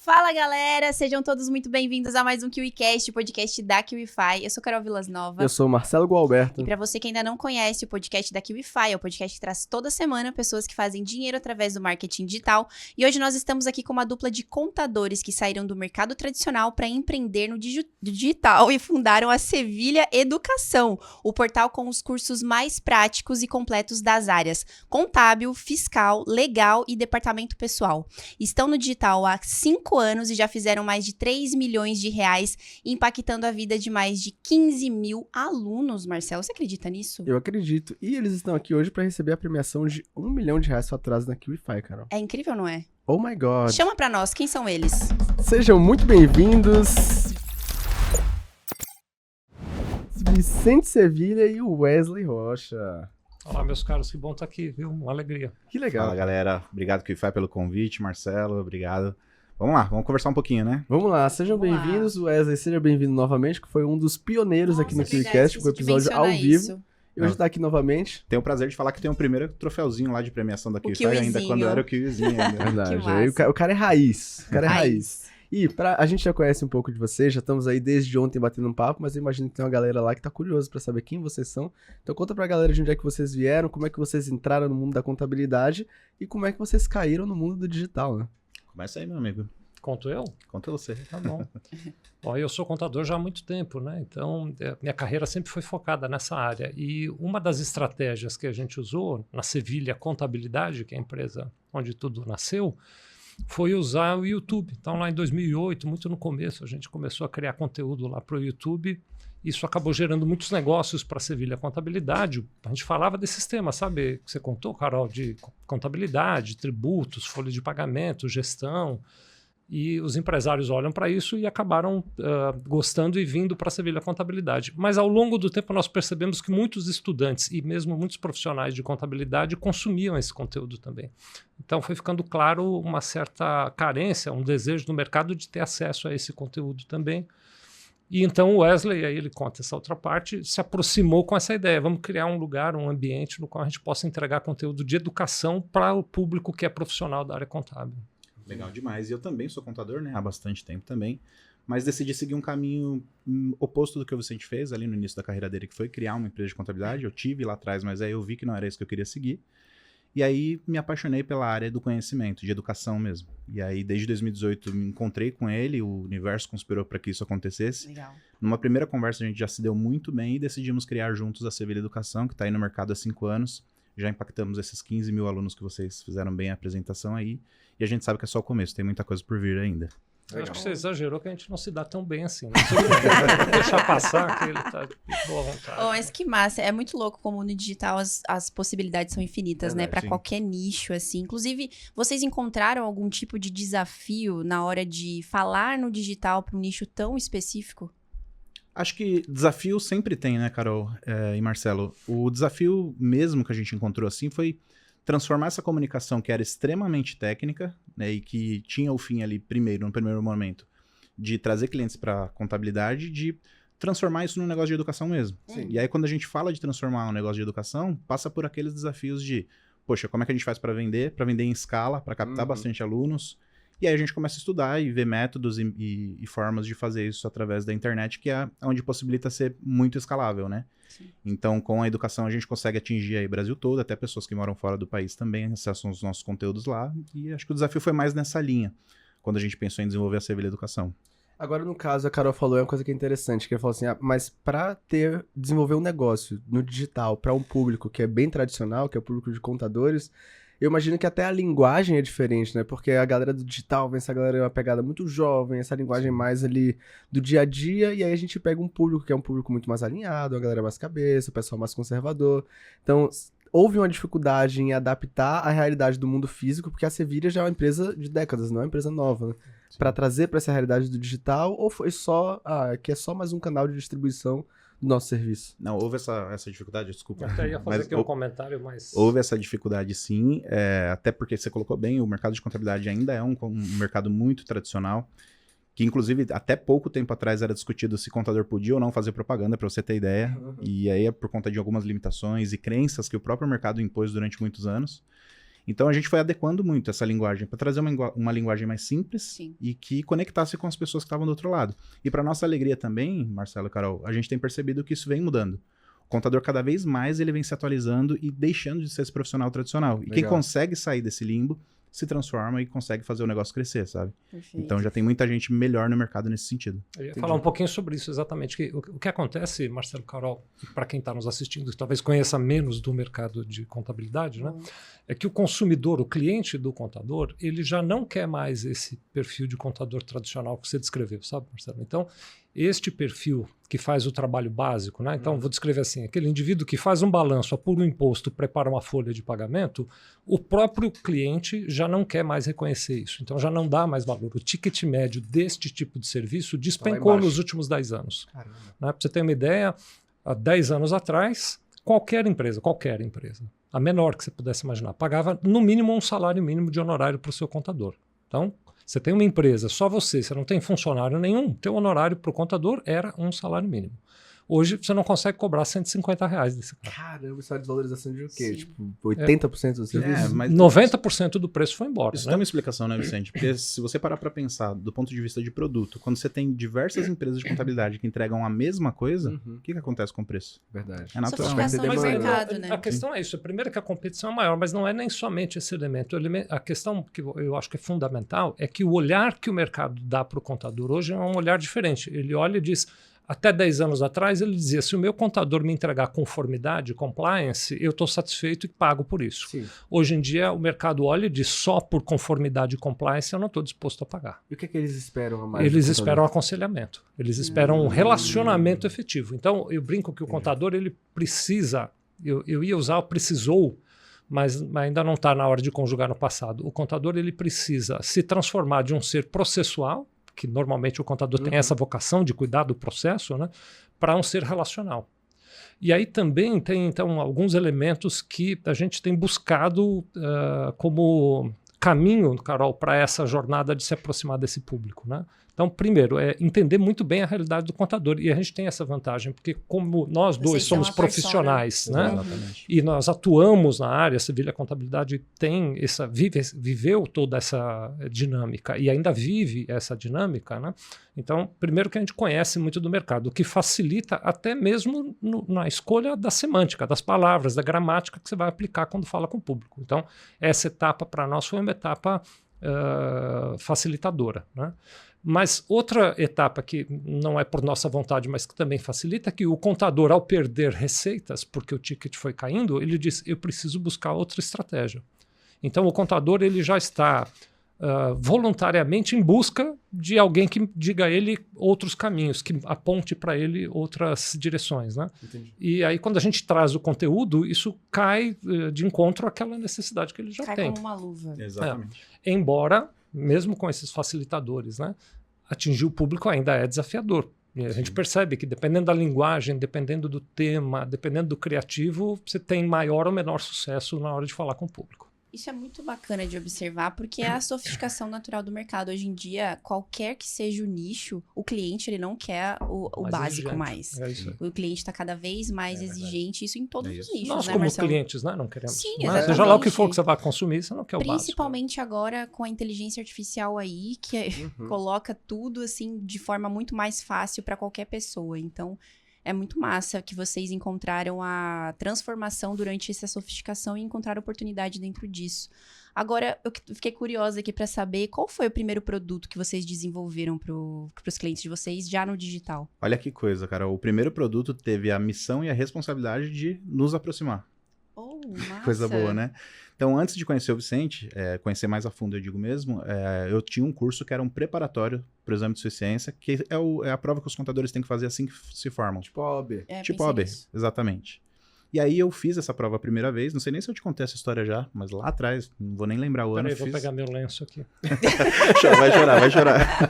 Fala galera, sejam todos muito bem-vindos a mais um KiwiCast, o podcast da KiwiFi. Eu sou Carol Vilas Nova. Eu sou o Marcelo Gualberto. E para você que ainda não conhece o podcast da KiwiFi, é o podcast que traz toda semana pessoas que fazem dinheiro através do marketing digital. E hoje nós estamos aqui com uma dupla de contadores que saíram do mercado tradicional para empreender no digital e fundaram a Sevilha Educação, o portal com os cursos mais práticos e completos das áreas contábil, fiscal, legal e departamento pessoal. Estão no digital há 5 anos e já fizeram mais de 3 milhões de reais, impactando a vida de mais de 15 mil alunos, Marcelo. Você acredita nisso? Eu acredito. E eles estão aqui hoje para receber a premiação de R$1 milhão só atrás na KiwiFi, Carol. É incrível, não é? Oh my God. Chama pra nós, quem são eles? Sejam muito bem-vindos, Vicente Sevilha e o Wesley Rocha. Olá, meus caros, que bom estar aqui, viu? Uma alegria. Que legal. Fala, galera. Obrigado, KiwiFi, pelo convite. Marcelo, obrigado. Vamos lá, vamos conversar um pouquinho, né? Vamos lá, sejam bem-vindos. Wesley, seja bem-vindo novamente, que foi um dos pioneiros aqui no KiwiCast, com o episódio ao vivo. E hoje tá aqui novamente. Tenho o prazer de falar que tem o primeiro troféuzinho lá de premiação da KiwiFi, ainda quando era o Kiwizinho. Verdade, aí o cara é raiz. O cara é raiz. E a gente já conhece um pouco de vocês, já estamos aí desde ontem batendo um papo, mas eu imagino que tem uma galera lá que tá curiosa pra saber quem vocês são. Então conta pra galera de onde é que vocês vieram, como é que vocês entraram no mundo da contabilidade e como é que vocês caíram no mundo do digital, né? Começa aí, meu amigo. Conto eu? Conta você. Tá bom. Ó, eu sou contador já há muito tempo, né? Então, minha carreira sempre foi focada nessa área. E uma das estratégias que a gente usou na Sevilha Contabilidade, que é a empresa onde tudo nasceu, foi usar o YouTube. Então, lá em 2008, muito no começo, a gente começou a criar conteúdo lá para o YouTube. Isso acabou gerando muitos negócios para a Sevilha Contabilidade. A gente falava desses temas, sabe? Que você contou, Carol, de contabilidade, tributos, folha de pagamento, gestão. E os empresários olham para isso e acabaram gostando e vindo para a Sevilha Contabilidade. Mas ao longo do tempo nós percebemos que muitos estudantes e mesmo muitos profissionais de contabilidade consumiam esse conteúdo também. Então foi ficando claro uma certa carência, um desejo do mercado de ter acesso a esse conteúdo também. E então o Wesley, aí ele conta essa outra parte, se aproximou com essa ideia. Vamos criar um lugar, um ambiente no qual a gente possa entregar conteúdo de educação para o público que é profissional da área contábil. Legal demais. E eu também sou contador, né? Há bastante tempo também. Mas decidi seguir um caminho oposto do que o Vicente fez ali no início da carreira dele, que foi criar uma empresa de contabilidade. Eu tive lá atrás, mas aí eu vi que não era isso que eu queria seguir. E aí me apaixonei pela área do conhecimento, de educação mesmo. E aí desde 2018 me encontrei com ele, o universo conspirou para que isso acontecesse. Legal. Numa primeira conversa a gente já se deu muito bem e decidimos criar juntos a Sevilha Educação, que está aí no mercado há 5 anos. Já impactamos esses 15 mil alunos que vocês fizeram bem a apresentação aí. E a gente sabe que é só o começo, tem muita coisa por vir ainda. Eu acho que você exagerou que a gente não se dá tão bem assim. Né? Vou deixar passar que ele tá de boa vontade. Oh, mas que massa. É muito louco como no digital as possibilidades são infinitas, né? Para qualquer nicho, assim. Inclusive, vocês encontraram algum tipo de desafio na hora de falar no digital para um nicho tão específico? Acho que desafio sempre tem, né, Carol e Marcelo? O desafio mesmo que a gente encontrou assim foi transformar essa comunicação que era extremamente técnica, né, e que tinha o fim ali no primeiro momento, de trazer clientes para contabilidade, de transformar isso num negócio de educação mesmo. Sim. E aí quando a gente fala de transformar um negócio de educação, passa por aqueles desafios de, poxa, como é que a gente faz para vender em escala, para captar bastante alunos? E aí a gente começa a estudar e ver métodos e formas de fazer isso através da internet, que é onde possibilita ser muito escalável, né? Sim. Então, com a educação, a gente consegue atingir aí o Brasil todo, até pessoas que moram fora do país também acessam os nossos conteúdos lá. E acho que o desafio foi mais nessa linha, quando a gente pensou em desenvolver a Sevilha Educação. Agora, no caso, a Carol falou uma coisa que é interessante, que ele falou assim, mas para desenvolver um negócio no digital para um público que é bem tradicional, que é o público de contadores, eu imagino que até a linguagem é diferente, né? Porque a galera do digital vem essa galera uma pegada muito jovem, essa linguagem mais ali do dia a dia, e aí a gente pega um público que é um público muito mais alinhado, a galera mais cabeça, o pessoal mais conservador. Então, houve uma dificuldade em adaptar a realidade do mundo físico, porque a Sevilha já é uma empresa de décadas, não é uma empresa nova, né? Para trazer para essa realidade do digital, ou foi só, que é só mais um canal de distribuição do nosso serviço? Não, houve essa dificuldade, desculpa. Eu até ia fazer aqui um comentário, mas... Houve essa dificuldade sim, até porque você colocou bem, o mercado de contabilidade ainda é um mercado muito tradicional, que inclusive até pouco tempo atrás era discutido se contador podia ou não fazer propaganda, para você ter ideia, e aí é por conta de algumas limitações e crenças que o próprio mercado impôs durante muitos anos. Então a gente foi adequando muito essa linguagem para trazer uma linguagem mais simples Sim. e que conectasse com as pessoas que estavam do outro lado. E para nossa alegria também, Marcelo e Carol, a gente tem percebido que isso vem mudando. O contador cada vez mais ele vem se atualizando e deixando de ser esse profissional tradicional. E quem Legal. consegue sair desse limbo se transforma e consegue fazer o negócio crescer, sabe? Perfeito. Então já tem muita gente melhor no mercado nesse sentido. Eu ia falar um pouquinho sobre isso exatamente. O que acontece, Marcelo, Carol, para quem está nos assistindo, que talvez conheça menos do mercado de contabilidade, né, é que o consumidor, o cliente do contador, ele já não quer mais esse perfil de contador tradicional que você descreveu, sabe, Marcelo? Então, este perfil que faz o trabalho básico, né? Então, vou descrever assim, aquele indivíduo que faz um balanço, apura um imposto, prepara uma folha de pagamento, o próprio cliente já não quer mais reconhecer isso. Então, já não dá mais valor. O ticket médio deste tipo de serviço despencou nos últimos 10 anos. Caramba. Né? Para você ter uma ideia, há 10 anos atrás, qualquer empresa, a menor que você pudesse imaginar, pagava no mínimo um salário mínimo de honorário para o seu contador. Então, você tem uma empresa, só você não tem funcionário nenhum, teu honorário para o contador era um salário mínimo. Hoje você não consegue cobrar R$150 desse cara. Caramba, isso é uma desvalorização de o quê? Sim. Tipo, 80% do serviço? mas 90% do preço foi embora. isso Né? tem uma explicação, né, Vicente? Porque se você parar para pensar do ponto de vista de produto, quando você tem diversas empresas de contabilidade que entregam a mesma coisa, o que acontece com o preço? Verdade. É natural. Sofisticação de Mas mercado, né? A questão é isso. Primeiro que a competição é maior, mas não é nem somente esse elemento. A questão que eu acho que é fundamental é que o olhar que o mercado dá para o contador hoje é um olhar diferente. Ele olha e diz... Até 10 anos atrás, ele dizia, se o meu contador me entregar conformidade, compliance, eu estou satisfeito e pago por isso. Sim. Hoje em dia, o mercado olha e diz, só por conformidade e compliance eu não estou disposto a pagar. E o que é que eles esperam a mais? Eles do esperam contador? aconselhamento. Eles esperam um relacionamento efetivo. Então, eu brinco que o contador, ele precisa, eu ia usar o precisou, mas ainda não está na hora de conjugar no passado. O contador, ele precisa se transformar de um ser processual, que normalmente o contador tem essa vocação de cuidar do processo, né, para um ser relacional. E aí também tem, então, alguns elementos que a gente tem buscado como caminho, Carol, para essa jornada de se aproximar desse público, né? Então, primeiro, é entender muito bem a realidade do contador. E a gente tem essa vantagem, porque como nós dois Vocês são somos a profissionais, né? Exatamente. E nós atuamos na área, a Sevilha Contabilidade tem viveu toda essa dinâmica e ainda vive essa dinâmica, né? Então, primeiro que a gente conhece muito do mercado, o que facilita até mesmo na escolha da semântica, das palavras, da gramática que você vai aplicar quando fala com o público. Então, essa etapa para nós foi uma etapa facilitadora, né? Mas outra etapa que não é por nossa vontade, mas que também facilita, é que o contador, ao perder receitas, porque o ticket foi caindo, ele diz, eu preciso buscar outra estratégia. Então, o contador ele já está voluntariamente em busca de alguém que diga a ele outros caminhos, que aponte para ele outras direções, né? Entendi. E aí, quando a gente traz o conteúdo, isso cai de encontro àquela necessidade que ele já Cai tem. como uma luva. Exatamente. Embora, mesmo com esses facilitadores, né, atingir o público ainda é desafiador. E a gente percebe que dependendo da linguagem, dependendo do tema, dependendo do criativo, você tem maior ou menor sucesso na hora de falar com o público. Isso é muito bacana de observar, porque é a sofisticação natural do mercado. Hoje em dia, qualquer que seja o nicho, o cliente ele não quer o Mais básico exigente. mais. É isso aí. O cliente está cada vez mais exigente, isso em todos É os isso. nichos, Nós, né, como Marcelo? clientes, né, não queremos. Sim, Né? exatamente. Seja lá o que for que você vai consumir, você não quer o básico. Principalmente agora com a inteligência artificial aí, que coloca tudo assim de forma muito mais fácil para qualquer pessoa. Então, é muito massa que vocês encontraram a transformação durante essa sofisticação e encontraram oportunidade dentro disso. Agora, eu fiquei curiosa aqui para saber qual foi o primeiro produto que vocês desenvolveram para os clientes de vocês já no digital. Olha que coisa, cara. O primeiro produto teve a missão e a responsabilidade de nos aproximar. Oh, massa. Coisa boa, né? Então, antes de conhecer o Vicente, conhecer mais a fundo, eu digo mesmo, eu tinha um curso que era um preparatório para o exame de suficiência, que é a prova que os contadores têm que fazer assim que se formam. Tipo a OAB. Tipo pensei OAB, nisso. exatamente. E aí eu fiz essa prova a primeira vez, não sei nem se eu te contei essa história já, mas lá atrás, não vou nem lembrar o ano. Peraí, vou pegar meu lenço aqui. Vai chorar.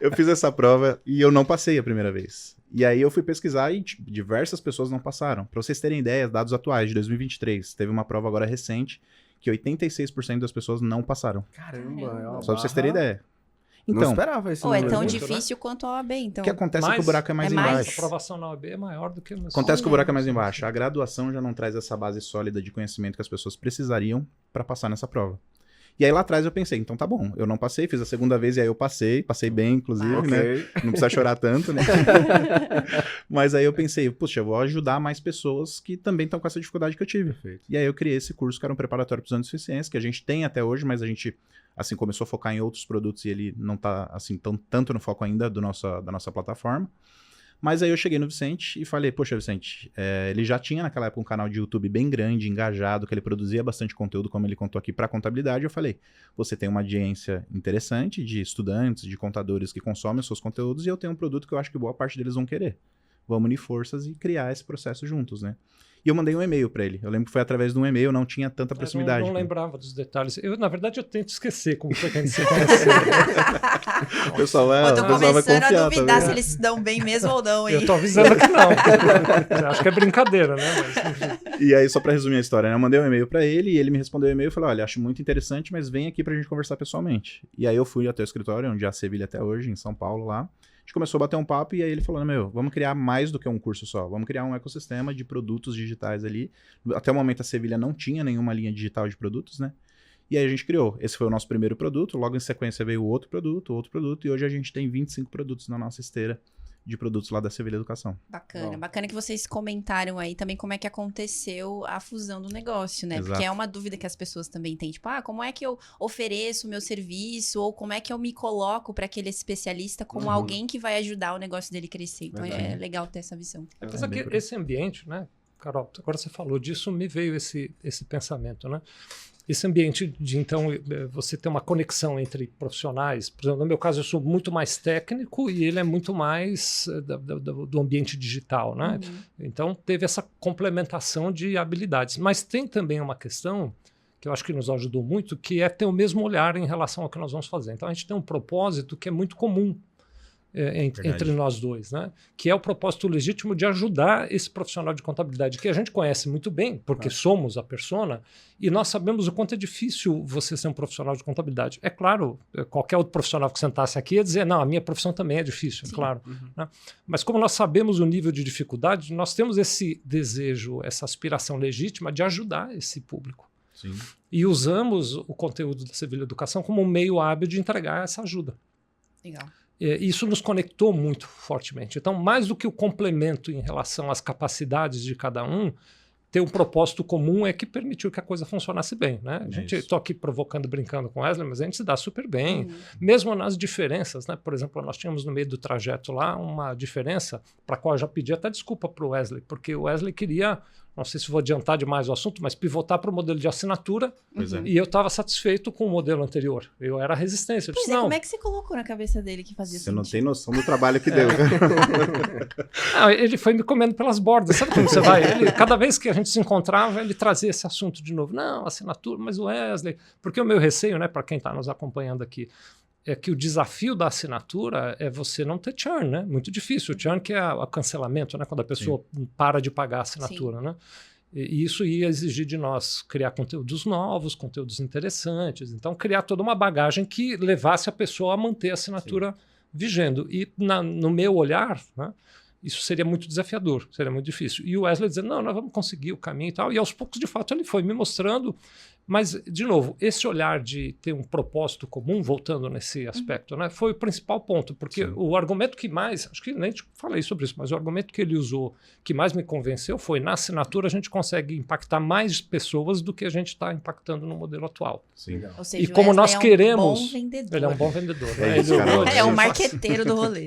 Eu fiz essa prova e eu não passei a primeira vez. E aí eu fui pesquisar e diversas pessoas não passaram. Para vocês terem ideia, dados atuais de 2023, teve uma prova agora recente que 86% das pessoas não passaram. Caramba, é uma Só pra vocês terem barra- ideia. Não Então, esperava isso. Ou é número, tão né? difícil quanto a OAB, então. o que acontece é que o buraco é mais é A mais? embaixo. aprovação na OAB é maior do que o Acontece que o Olha. buraco é mais embaixo. A graduação já não traz essa base sólida de conhecimento que as pessoas precisariam para passar nessa prova. E aí lá atrás eu pensei, então tá bom, eu não passei, fiz a segunda vez e aí eu passei bem, inclusive, Ok. né? Não precisa chorar tanto, né? Mas aí eu pensei, puxa, eu vou ajudar mais pessoas que também estão com essa dificuldade que eu tive. Perfeito. E aí eu criei esse curso que era um preparatório para os anos de deficiência, que a gente tem até hoje, mas a gente, assim, começou a focar em outros produtos e ele não tá, assim, tanto no foco ainda da nossa plataforma. Mas aí eu cheguei no Vicente e falei, poxa, Vicente, ele já tinha naquela época um canal de YouTube bem grande, engajado, que ele produzia bastante conteúdo, como ele contou aqui, para contabilidade. Eu falei, você tem uma audiência interessante de estudantes, de contadores que consomem os seus conteúdos, e eu tenho um produto que eu acho que boa parte deles vão querer. Vamos unir forças e criar esse processo juntos, né? E eu mandei um e-mail para ele. Eu lembro que foi através de um e-mail, não tinha tanta proximidade. Eu não lembrava dos detalhes. Na verdade, eu tento esquecer como foi que a gente se conheceu. O pessoal, Eu tô o pessoal vai começando a confiar duvidar também. se eles se dão bem mesmo ou não, hein? Eu tô avisando que não. Acho que é brincadeira, né? Mas, E aí, só pra resumir a história, né? Eu mandei um e-mail pra ele e ele me respondeu o e-mail e falou, olha, acho muito interessante, mas vem aqui pra gente conversar pessoalmente. E aí eu fui até o escritório, onde é a Sevilha até hoje, em São Paulo, lá. A gente começou a bater um papo e aí ele falou, vamos criar mais do que um curso só. Vamos criar um ecossistema de produtos digitais ali. Até o momento a Sevilha não tinha nenhuma linha digital de produtos, né? E aí a gente criou. Esse foi o nosso primeiro produto. Logo em sequência veio outro produto. E hoje a gente tem 25 produtos na nossa esteira de produtos lá da Sevilha Educação. Bacana, Bom. bacana que vocês comentaram aí também como é que aconteceu a fusão do negócio, né? Exato. Porque é uma dúvida que as pessoas também têm, tipo, como é que eu ofereço o meu serviço ou como é que eu me coloco para aquele especialista como alguém que vai ajudar o negócio dele crescer. Então é Verdade. legal ter essa visão. apesar bem que por aí. esse ambiente, né, Carol, agora você falou disso, me veio esse pensamento, né? Esse ambiente de, então, você ter uma conexão entre profissionais. Por exemplo, no meu caso, eu sou muito mais técnico e ele é muito mais do ambiente digital, né? Uhum. Então, teve essa complementação de habilidades. Mas tem também uma questão que eu acho que nos ajudou muito, que é ter o mesmo olhar em relação ao que nós vamos fazer. Então, a gente tem um propósito que é muito comum entre nós dois, né? Que é o propósito legítimo de ajudar esse profissional de contabilidade, que a gente conhece muito bem, porque somos a persona, e nós sabemos o quanto é difícil você ser um profissional de contabilidade. É claro, qualquer outro profissional que sentasse aqui ia dizer, não, a minha profissão também é difícil, Sim. é claro. Né? Mas como nós sabemos o nível de dificuldade, nós temos esse desejo, essa aspiração legítima de ajudar esse público. Sim. E usamos o conteúdo da Sevilha Educação como um meio hábil de entregar essa ajuda. Legal. Isso nos conectou muito fortemente. Então, mais do que o complemento em relação às capacidades de cada um, ter um propósito comum é que permitiu que a coisa funcionasse bem, né? A gente estou aqui provocando, brincando com o Wesley, mas a gente se dá super bem, mesmo nas diferenças, né? Por exemplo, nós tínhamos no meio do trajeto lá uma diferença para a qual eu já pedi até desculpa para o Wesley, porque o Wesley queria, não sei se vou adiantar demais o assunto, mas pivotar para o modelo de assinatura, Pois é. e eu estava satisfeito com o modelo anterior. Eu era resistência. Eu Pois disse, é, não, como é que você colocou na cabeça dele que fazia Você não sentido? tem noção do trabalho que deu. ele foi me comendo pelas bordas. Sabe como você vai? Cada vez que a gente se encontrava, ele trazia esse assunto de novo. Não, assinatura, mas o Wesley... Porque o meu receio, né, para quem está nos acompanhando aqui, é que o desafio da assinatura é você não ter churn, né? Muito difícil. O churn que é o cancelamento, né? Quando a pessoa para de pagar a assinatura, né? E isso ia exigir de nós criar conteúdos novos, conteúdos interessantes. Então, criar toda uma bagagem que levasse a pessoa a manter a assinatura vigendo. E no meu olhar, né, isso seria muito desafiador, seria muito difícil. E o Wesley dizendo, não, nós vamos conseguir o caminho e tal. E aos poucos, de fato, ele foi me mostrando. Mas, de novo, esse olhar de ter um propósito comum, voltando nesse aspecto, né, foi o principal ponto. Porque o argumento que mais, acho que nem falei sobre isso, mas o argumento que ele usou, que mais me convenceu, foi na assinatura a gente consegue impactar mais pessoas do que a gente está impactando no modelo atual. Sim. Ou seja, E como o nós Wesley queremos... É um bom vendedor. Ele é um bom vendedor. É Né? isso, Carol. Ele é um marqueteiro do rolê.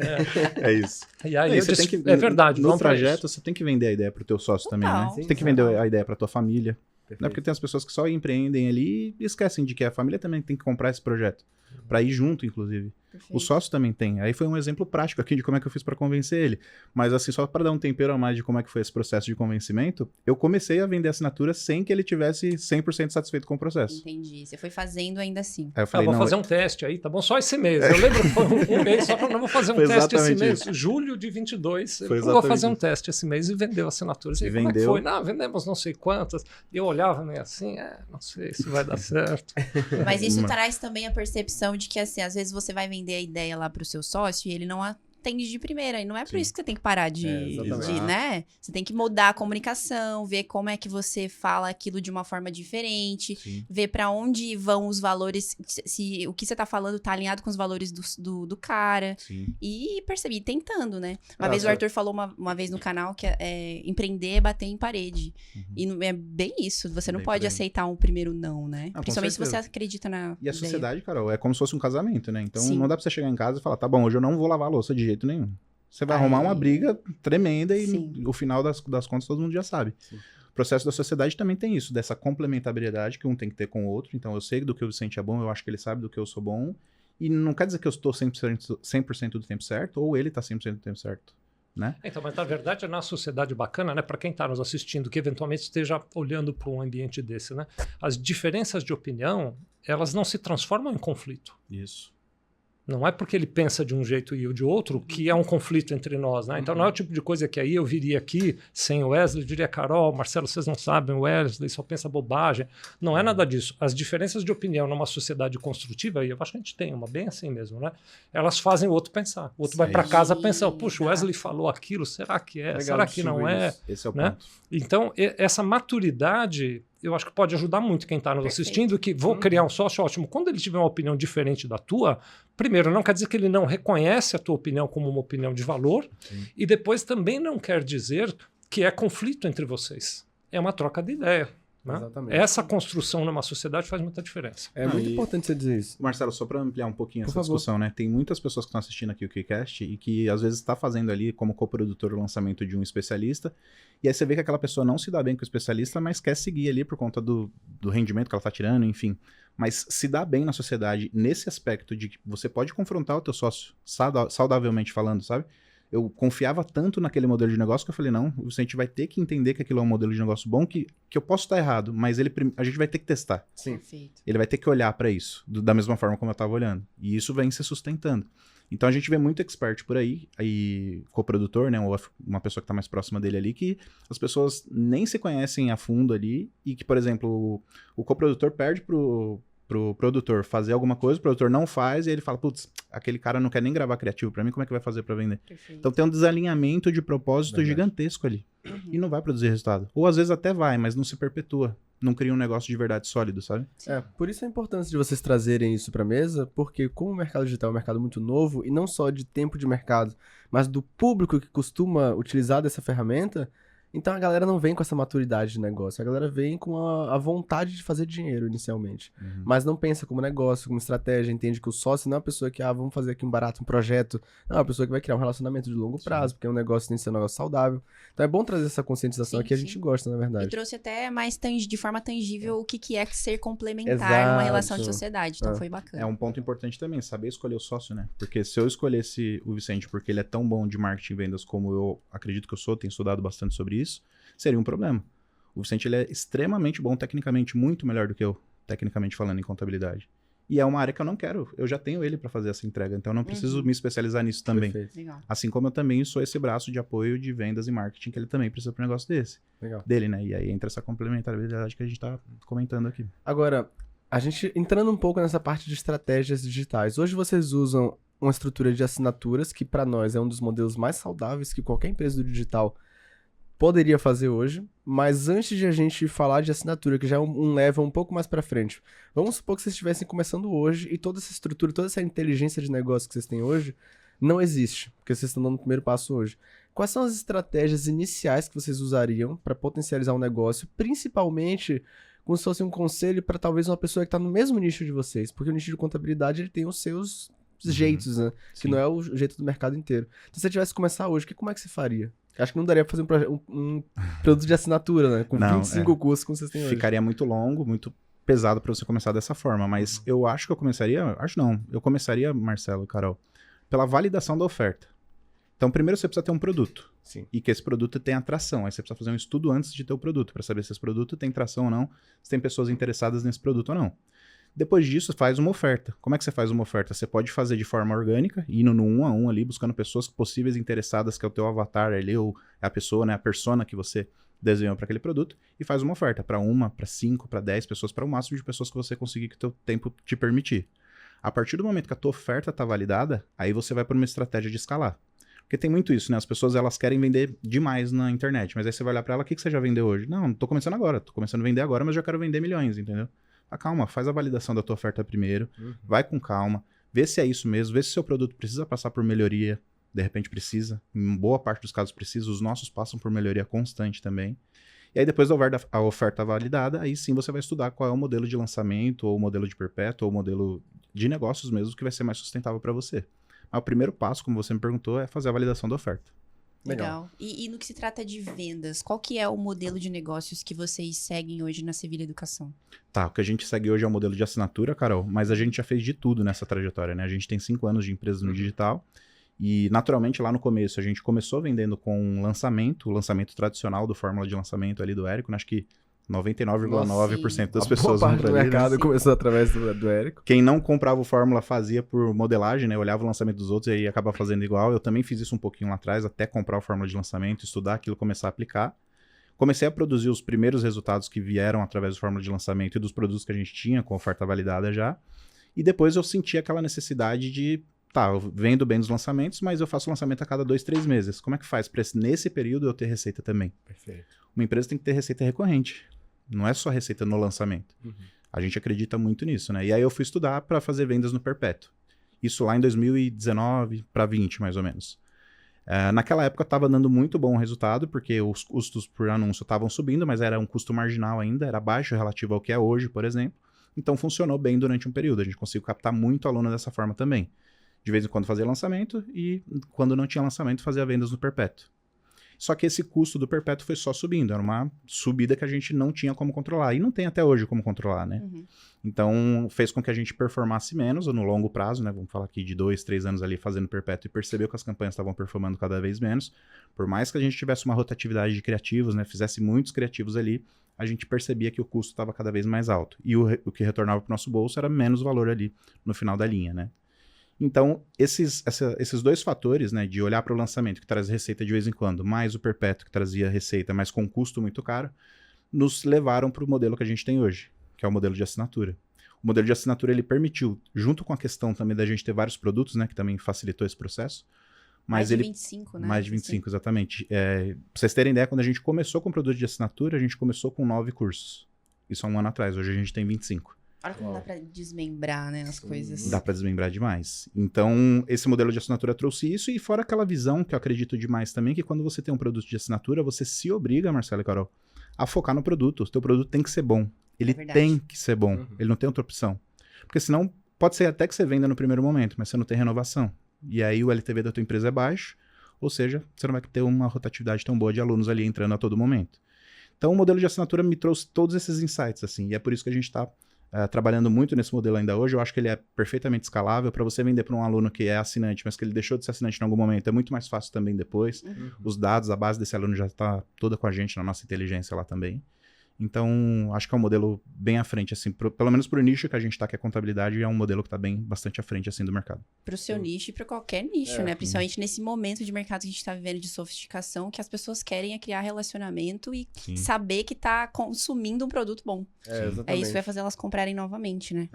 É isso. E aí Não, e eu você disse, tem que, é verdade, no vamos pra trajeto isso. você tem que vender a ideia pro teu sócio também, né? Total. Você tem que vender a ideia pra tua família. Não é porque tem as pessoas que só empreendem ali e esquecem de que a família também tem que comprar esse projeto. Pra ir junto, inclusive. Perfeito. O sócio também tem. Aí foi um exemplo prático aqui de como é que eu fiz pra convencer ele. Mas assim, só pra dar um tempero a mais de como é que foi esse processo de convencimento, eu comecei a vender assinatura sem que ele tivesse 100% satisfeito com o processo. Entendi. Você foi fazendo ainda assim. Aí eu falei, Vou não, fazer um teste aí, tá bom? Só esse mês. Eu lembro que foi um mês, só não vou fazer um Foi teste esse exatamente mês. isso. Julho de 22, Foi eu vou exatamente fazer um isso. teste esse mês e vendeu assinaturas. E E como é que vendeu. foi? Não, vendemos não sei quantas. E eu olhava meio assim, não sei se vai dar certo. Mas isso traz também a percepção de que, assim, às vezes você vai vender vender a ideia lá pro seu sócio e ele não atende de primeira. E não é por Sim. isso que você tem que parar exatamente. né? Você tem que mudar a comunicação, ver como é que você fala aquilo de uma forma diferente, Sim. ver pra onde vão os valores, se o que você tá falando tá alinhado com os valores do cara. Sim. E percebi, tentando, né? Uma Ah, vez o só- Arthur falou uma vez no canal que empreender é bater em parede. E é bem isso. Você não Bem pode por aí. aceitar um primeiro não, né? Ah, com Principalmente se você certeza. acredita na E a ideia. sociedade, Carol, é como se fosse um casamento, né? Então Sim. não dá pra você chegar em casa e falar, tá bom, hoje eu não vou lavar a louça de jeito nenhum. Você vai Aí- arrumar uma briga tremenda e Sim. no final das contas todo mundo já sabe. Sim. O processo da sociedade também tem isso, dessa complementariedade que um tem que ter com o outro. Então eu sei do que o Vicente é bom, eu acho que ele sabe do que eu sou bom. E não quer dizer que eu estou 100% do tempo certo ou ele tá 100% do tempo certo, né? Então, mas na verdade, na sociedade bacana, né, para quem está nos assistindo, que eventualmente esteja olhando para um ambiente desse, né, as diferenças de opinião, elas não se transformam em conflito. Isso. Não é porque ele pensa de um jeito e eu de outro que é um conflito entre nós, né? Então não é o tipo de coisa que aí eu viria aqui sem o Wesley, diria, Carol, Marcelo, vocês não sabem, o Wesley só pensa bobagem. Não é nada disso. As diferenças de opinião numa sociedade construtiva, e eu acho que a gente tem uma bem assim mesmo, né? Elas fazem o outro pensar. O outro vai para casa pensando, puxa, o Wesley falou aquilo, será que é? Legal, Será que não é? isso. Esse é o Né? ponto. Então, essa maturidade, eu acho que pode ajudar muito quem está nos Perfeito. assistindo, que vou criar um sócio ótimo. Quando ele tiver uma opinião diferente da tua, primeiro, não quer dizer que ele não reconhece a tua opinião como uma opinião de valor, Sim. e depois também não quer dizer que é conflito entre vocês. É uma troca de ideia. Né? Exatamente. Essa construção numa sociedade faz muita diferença. É Não, muito e- importante você dizer isso. Marcelo, só para ampliar um pouquinho Por essa favor. discussão, né? Tem muitas pessoas que estão assistindo aqui o KeyCast e que às vezes está fazendo ali como coprodutor o lançamento de um especialista. E aí você vê que aquela pessoa não se dá bem com o especialista, mas quer seguir ali por conta do rendimento que ela está tirando, enfim. Mas se dá bem na sociedade nesse aspecto de que você pode confrontar o teu sócio, saudavelmente falando, sabe? Eu confiava tanto naquele modelo de negócio que eu falei, não, a gente vai ter que entender que aquilo é um modelo de negócio bom, que eu posso estar errado, mas a gente vai ter que testar. Sim. Perfeito. Ele vai ter que olhar para isso, da mesma forma como eu estava olhando. E isso vem se sustentando. Então a gente vê muito expert por aí coprodutor, né, ou uma pessoa que está mais próxima dele ali, que as pessoas nem se conhecem a fundo ali, e que, por exemplo, o coprodutor perde pro produtor fazer alguma coisa, o produtor não faz, e ele fala, putz, aquele cara não quer nem gravar criativo para mim, como é que vai fazer para vender? Perfeito. Então tem um desalinhamento de propósito Verdade. gigantesco ali. E não vai produzir resultado. Ou às vezes até vai, mas não se perpetua. Não cria um negócio de verdade sólido, sabe? É, por isso a importância de vocês trazerem isso pra mesa, porque como o mercado digital é um mercado muito novo, e não só de tempo de mercado, mas do público que costuma utilizar dessa ferramenta, então a galera não vem com essa maturidade de negócio, a galera vem com a vontade de fazer dinheiro inicialmente, mas não pensa como negócio, como estratégia, entende que o sócio não é uma pessoa que, vamos fazer aqui um barato, um projeto, não, é uma pessoa que vai criar um relacionamento de longo prazo, porque é um negócio que tem que ser um negócio saudável. Então é bom trazer essa conscientização Sim, aqui, a sim. gente gosta, na E verdade. trouxe até mais de forma tangível o que é ser complementar Exato. numa relação de sociedade. Então É. foi bacana. É um ponto importante também, saber escolher o sócio, né? Porque se eu escolhesse o Vicente porque ele é tão bom de marketing e vendas como eu acredito que eu sou, tenho estudado bastante sobre isso, seria um problema. O Vicente, ele é extremamente bom tecnicamente, muito melhor do que eu, tecnicamente falando, em contabilidade. E é uma área que eu não quero, eu já tenho ele para fazer essa entrega, então eu não preciso me especializar nisso também. Perfeito. Legal. Assim como eu também sou esse braço de apoio de vendas e marketing que ele também precisa para um negócio Legal. dele, né? E aí entra essa complementariedade que a gente tá comentando aqui. Agora, a gente entrando um pouco nessa parte de estratégias digitais. Hoje vocês usam uma estrutura de assinaturas que para nós é um dos modelos mais saudáveis que qualquer empresa do digital poderia fazer hoje, mas antes de a gente falar de assinatura, que já é um level um pouco mais para frente, vamos supor que vocês estivessem começando hoje e toda essa estrutura, toda essa inteligência de negócio que vocês têm hoje não existe, porque vocês estão dando o primeiro passo hoje. Quais são as estratégias iniciais que vocês usariam para potencializar um negócio, principalmente como se fosse um conselho para talvez uma pessoa que está no mesmo nicho de vocês, porque o nicho de contabilidade ele tem os seus jeitos, né? Que Sim. não é o jeito do mercado inteiro. Então, se você tivesse que começar hoje, como é que você faria? Acho que não daria pra fazer um produto de assinatura, né? Com Não, 25 cursos como vocês têm hoje. Ficaria muito longo, muito pesado para você começar dessa forma, mas eu acho que eu começaria, acho não, eu começaria, Marcelo, Carol, pela validação da oferta. Então, primeiro você precisa ter um produto. Sim. E que esse produto tenha atração. Aí você precisa fazer um estudo antes de ter o produto, para saber se esse produto tem tração ou não, se tem pessoas interessadas nesse produto ou não. Depois disso, faz uma oferta. Como é que você faz uma oferta? Você pode fazer de forma orgânica, indo no 1 a 1 ali, buscando pessoas possíveis interessadas, que é o teu avatar ali, ou a pessoa, né, a persona que você desenhou para aquele produto, e faz uma oferta para 1, para 5, para 10 pessoas, para o máximo de pessoas que você conseguir que o teu tempo te permitir. A partir do momento que a tua oferta está validada, aí você vai para uma estratégia de escalar. Porque tem muito isso, né? As pessoas, elas querem vender demais na internet, mas aí você vai olhar para ela, o que você já vendeu hoje? Não tô começando agora, tô começando a vender agora, mas já quero vender milhões, entendeu? Calma, faz a validação da tua oferta primeiro, vai com calma, vê se é isso mesmo, vê se o seu produto precisa passar por melhoria, de repente precisa, em boa parte dos casos precisa, os nossos passam por melhoria constante também. E aí depois a oferta validada, aí sim você vai estudar qual é o modelo de lançamento, ou o modelo de perpétuo, ou o modelo de negócios mesmo, que vai ser mais sustentável para você. Mas o primeiro passo, como você me perguntou, é fazer a validação da oferta. Legal. E no que se trata de vendas, qual que é o modelo de negócios que vocês seguem hoje na Sevilha Educação? Tá, o que a gente segue hoje é o modelo de assinatura, Carol, mas a gente já fez de tudo nessa trajetória, né? A gente tem 5 anos de empresa no digital e, naturalmente, lá no começo, a gente começou vendendo com o lançamento tradicional do fórmula de lançamento ali do Érico, né? Acho que 99,9% das pessoas boa parte vão do pra ali, né? mercado começou através do Érico. Quem não comprava o Fórmula fazia por modelagem, né? Olhava o lançamento dos outros e aí acaba fazendo igual. Eu também fiz isso um pouquinho lá atrás, até comprar o Fórmula de lançamento, estudar aquilo, começar a aplicar. Comecei a produzir os primeiros resultados que vieram através do Fórmula de lançamento e dos produtos que a gente tinha com oferta validada já. E depois eu senti aquela necessidade de, eu vendo bem nos lançamentos, mas eu faço lançamento a cada 2, 3 meses. Como é que faz para nesse período eu ter receita também? Perfeito. Uma empresa tem que ter receita recorrente. Não é só receita no lançamento. A gente acredita muito nisso, né? E aí eu fui estudar para fazer vendas no perpétuo. Isso lá em 2019 para 20, mais ou menos. Naquela época estava dando muito bom resultado, porque os custos por anúncio estavam subindo, mas era um custo marginal ainda, era baixo relativo ao que é hoje, por exemplo. Então funcionou bem durante um período. A gente conseguiu captar muito aluno dessa forma também. De vez em quando fazia lançamento e quando não tinha lançamento fazia vendas no perpétuo. Só que esse custo do perpétuo foi só subindo, era uma subida que a gente não tinha como controlar, e não tem até hoje como controlar, né? Então, fez com que a gente performasse menos, ou no longo prazo, né? Vamos falar aqui de 2, 3 anos ali fazendo perpétuo, e percebeu que as campanhas estavam performando cada vez menos. Por mais que a gente tivesse uma rotatividade de criativos, né? Fizesse muitos criativos ali, a gente percebia que o custo estava cada vez mais alto. E o que retornava para o nosso bolso era menos valor ali no final da linha, né? Então, esses 2 fatores, né, de olhar para o lançamento, que traz receita de vez em quando, mais o perpétuo, que trazia receita, mas com custo muito caro, nos levaram para o modelo que a gente tem hoje, que é o modelo de assinatura. O modelo de assinatura, ele permitiu, junto com a questão também da gente ter vários produtos, né, que também facilitou esse processo. Mais de 25, né? Mais de 25, exatamente. Pra vocês terem ideia, quando a gente começou com o produto de assinatura, a gente começou com 9 cursos. Isso há um ano atrás, hoje a gente tem 25. Olha como dá pra desmembrar, né, as coisas. Dá pra desmembrar demais. Então, esse modelo de assinatura trouxe isso, e fora aquela visão que eu acredito demais também, que quando você tem um produto de assinatura, você se obriga, Marcelo e Carol, a focar no produto. O teu produto tem que ser bom. Ele tem que ser bom. Ele não tem outra opção. Porque senão, pode ser até que você venda no primeiro momento, mas você não tem renovação. E aí o LTV da tua empresa é baixo, ou seja, você não vai ter uma rotatividade tão boa de alunos ali entrando a todo momento. Então, o modelo de assinatura me trouxe todos esses insights, assim, e é por isso que a gente está trabalhando muito nesse modelo ainda hoje. Eu acho que ele é perfeitamente escalável para você vender para um aluno que é assinante, mas que ele deixou de ser assinante em algum momento. É muito mais fácil também depois. Os dados, a base desse aluno já está toda com a gente, na nossa inteligência lá também. Então, acho que é um modelo bem à frente, assim, pelo menos para o nicho que a gente está, que é contabilidade, é um modelo que está bastante à frente, assim, do mercado. Para o seu nicho e para qualquer nicho, né? Principalmente nesse momento de mercado que a gente está vivendo de sofisticação, que as pessoas querem criar relacionamento e saber que está consumindo um produto bom. Exatamente. Isso vai fazer elas comprarem novamente, né?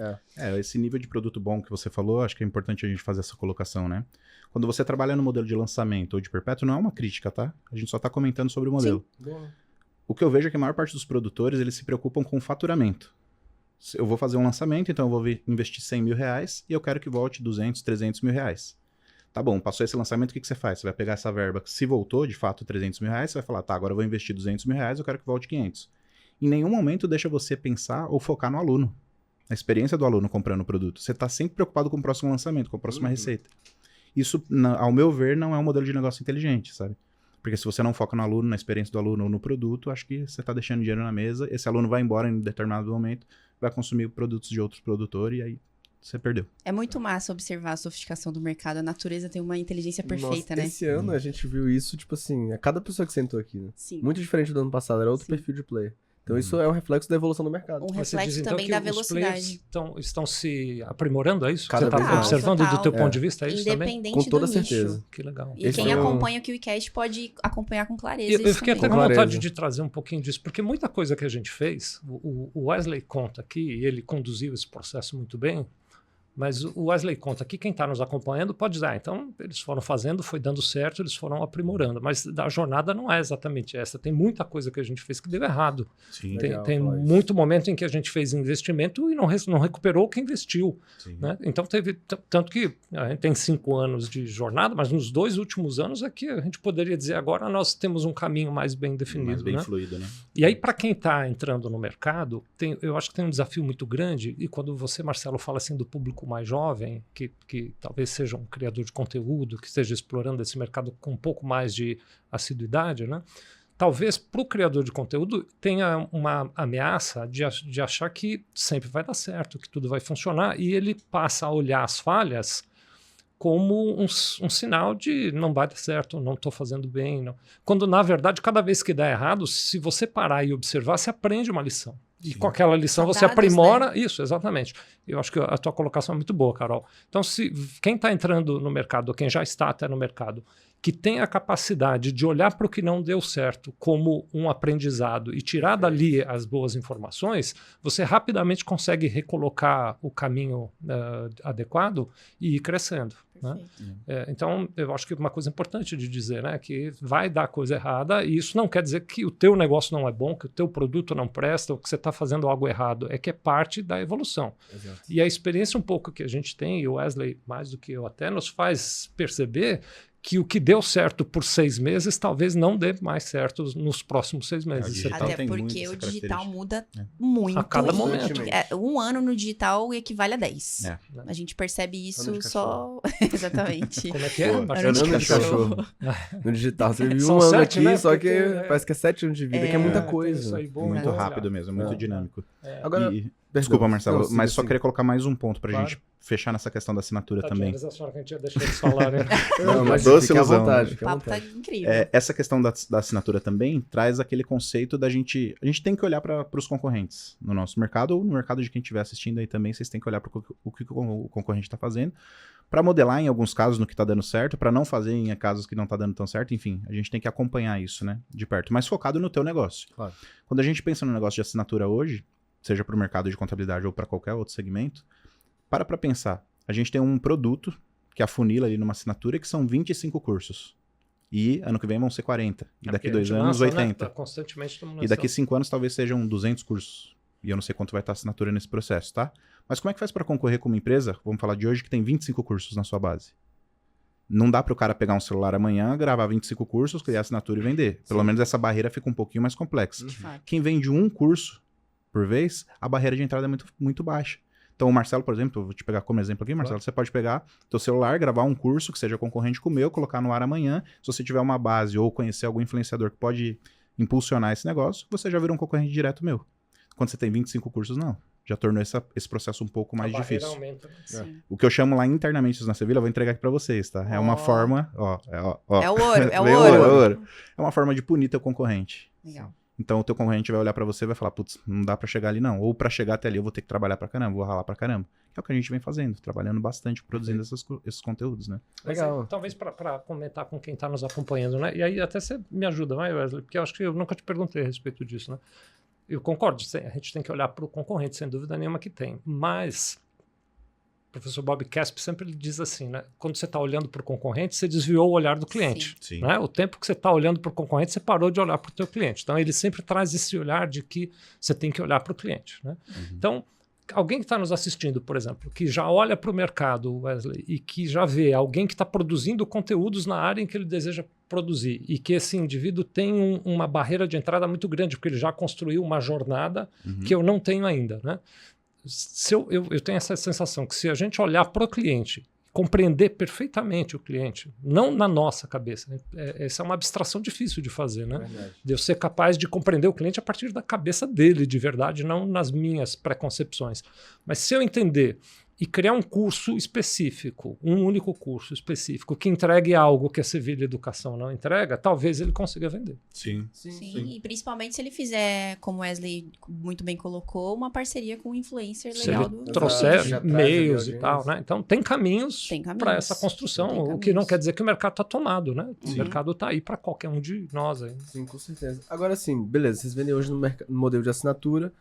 Esse nível de produto bom que você falou, acho que é importante a gente fazer essa colocação, né? Quando você trabalha no modelo de lançamento ou de perpétuo, não é uma crítica, tá? A gente só está comentando sobre o modelo. O que eu vejo é que a maior parte dos produtores, eles se preocupam com o faturamento. Eu vou fazer um lançamento, então eu vou investir 100 mil reais e eu quero que volte 200, 300 mil reais. Tá bom, passou esse lançamento, o que você faz? Você vai pegar essa verba, se voltou de fato 300 mil reais, você vai falar, tá, agora eu vou investir 200 mil reais, eu quero que volte 500. Em nenhum momento deixa você pensar ou focar no aluno, na experiência do aluno comprando o produto. Você está sempre preocupado com o próximo lançamento, com a próxima receita. Isso, ao meu ver, não é um modelo de negócio inteligente, sabe? Porque se você não foca no aluno, na experiência do aluno ou no produto, acho que você está deixando dinheiro na mesa, esse aluno vai embora em determinado momento, vai consumir produtos de outros produtores e aí você perdeu. É muito massa observar a sofisticação do mercado. A natureza tem uma inteligência perfeita, né? Esse ano a gente viu isso, tipo assim, a cada pessoa que sentou aqui, né? Sim. Muito diferente do ano passado, era outro perfil de player. Então isso é um reflexo da evolução do mercado. Um reflexo também da velocidade. Estão se aprimorando, é isso? Cada Você está vez mais. observando Total. do teu ponto de vista, é isso também? Independente Com toda do certeza. nicho. Que legal. E Esse quem é um- acompanha o KiwiCast pode acompanhar com clareza Eu fiquei isso até também. com Com vontade clareza. de trazer um pouquinho disso, porque muita coisa que a gente fez, o Wesley conta aqui, e ele conduziu esse processo muito bem, Mas o Wesley conta que quem está nos acompanhando pode dizer, então eles foram fazendo, foi dando certo, eles foram aprimorando. Mas a jornada não é exatamente essa. Tem muita coisa que a gente fez que deu errado. Sim. Tem muito momento em que a gente fez investimento e não recuperou o que investiu. Né? Então teve, tanto que a gente tem 5 anos de jornada, mas nos 2 últimos anos é que a gente poderia dizer agora nós temos um caminho mais bem definido. Mais bem né? fluido, né? E aí, para quem está entrando no mercado, eu acho que tem um desafio muito grande, e quando você, Marcelo, fala assim do público mais jovem, que talvez seja um criador de conteúdo, que esteja explorando esse mercado com um pouco mais de assiduidade, né? Talvez para o criador de conteúdo tenha uma ameaça de achar que sempre vai dar certo, que tudo vai funcionar, e ele passa a olhar as falhas como um sinal de não vai dar certo, não estou fazendo bem. Não. Quando, na verdade, cada vez que dá errado, se você parar e observar, você aprende uma lição. E com aquela lição você aprimora. Né? Isso, exatamente. Eu acho que a tua colocação é muito boa, Carol. Então, se quem está entrando no mercado, ou quem já está até no mercado, que tem a capacidade de olhar para o que não deu certo como um aprendizado e tirar dali as boas informações, você rapidamente consegue recolocar o caminho adequado e ir crescendo. Né? Então, eu acho que uma coisa importante de dizer, né, que vai dar coisa errada, e isso não quer dizer que o teu negócio não é bom, que o teu produto não presta, ou que você está fazendo algo errado, é que é parte da evolução. Exato. E a experiência um pouco que a gente tem, e o Wesley mais do que eu até, nos faz perceber que o que deu certo por 6 meses talvez não dê mais certo nos próximos 6 meses. Até porque o digital muda muito. A cada momento. 1 ano no digital equivale a 10. A gente percebe isso só... Exatamente. Como é que é? Ano de cachorro. No digital. Você vive 1 ano aqui, né? Só que parece que é 7 anos de vida, que é muita coisa. Muito rápido mesmo, muito dinâmico. Agora... Desculpa, Marcelo, mas só queria colocar mais um ponto pra gente fechar nessa questão da assinatura também. Às vezes a que a gente ia deixar eles falarem. Não, mas fica à vontade. O papo tá incrível. Essa questão da assinatura também traz aquele conceito da gente... A gente tem que olhar para os concorrentes no nosso mercado, ou no mercado de quem estiver assistindo aí também, vocês têm que olhar para o que o concorrente está fazendo, para modelar em alguns casos no que está dando certo, para não fazer em casos que não está dando tão certo, enfim, a gente tem que acompanhar isso, né, de perto, mas focado no teu negócio. Claro. Quando a gente pensa no negócio de assinatura hoje, seja para o mercado de contabilidade ou para qualquer outro segmento, para pensar. A gente tem um produto que afunila ali numa assinatura que são 25 cursos. E ano que vem vão ser 40. E daqui 2 anos, 80. Né? Tá constantemente e daqui 5 anos talvez sejam 200 cursos. E eu não sei quanto vai estar a assinatura nesse processo, tá? Mas como é que faz para concorrer com uma empresa, vamos falar de hoje, que tem 25 cursos na sua base? Não dá para o cara pegar um celular amanhã, gravar 25 cursos, criar assinatura e vender. Pelo menos essa barreira fica um pouquinho mais complexa. Quem vende um curso por vez, a barreira de entrada é muito, muito baixa. Então o Marcelo, por exemplo, eu vou te pegar como exemplo aqui, Marcelo, você pode pegar teu celular, gravar um curso que seja concorrente com o meu, colocar no ar amanhã. Se você tiver uma base ou conhecer algum influenciador que pode impulsionar esse negócio, você já vira um concorrente direto meu. Quando você tem 25 cursos, não. Já tornou esse processo um pouco mais difícil. Aumenta, O que eu chamo lá internamente na Sevilha, eu vou entregar aqui pra vocês, tá? É uma forma... É o ouro, é o ouro. É uma forma de punir teu concorrente. Legal. Então o teu concorrente vai olhar pra você e vai falar, putz, não dá pra chegar ali não. Ou pra chegar até ali eu vou ter que trabalhar pra caramba, vou ralar pra caramba. Que é o que a gente vem fazendo, trabalhando bastante, produzindo esses conteúdos, né? Legal. Talvez pra comentar com quem tá nos acompanhando, né? E aí até você me ajuda, né, Wesley? Porque eu acho que eu nunca te perguntei a respeito disso, né? Eu concordo, a gente tem que olhar pro concorrente, sem dúvida nenhuma que tem. Mas... O professor Bob Casp sempre diz assim, né? Quando você está olhando para o concorrente, você desviou o olhar do cliente. Sim. Né? O tempo que você está olhando para o concorrente, você parou de olhar para o teu cliente. Então, ele sempre traz esse olhar de que você tem que olhar para o cliente. Né? Então, alguém que está nos assistindo, por exemplo, que já olha para o mercado, Wesley, e que já vê alguém que está produzindo conteúdos na área em que ele deseja produzir, e que esse indivíduo tem uma barreira de entrada muito grande, porque ele já construiu uma jornada que eu não tenho ainda, né? Eu tenho essa sensação que se a gente olhar para o cliente, compreender perfeitamente o cliente, não na nossa cabeça, né? Essa é uma abstração difícil de fazer, né? De eu ser capaz de compreender o cliente a partir da cabeça dele, de verdade, não nas minhas preconcepções. Mas se eu entender e criar um curso específico, um único curso específico, que entregue algo que a Sevilha Educação não entrega, talvez ele consiga vender. Sim. E principalmente se ele fizer, como o Wesley muito bem colocou, uma parceria com um influencer legal. Se ele trouxer meios e tal, né? Então tem caminhos para essa construção, o que não quer dizer que o mercado está tomado, né? O mercado está aí para qualquer um de nós. Aí. Sim, com certeza. Agora sim, beleza, vocês vendem hoje no modelo de assinatura.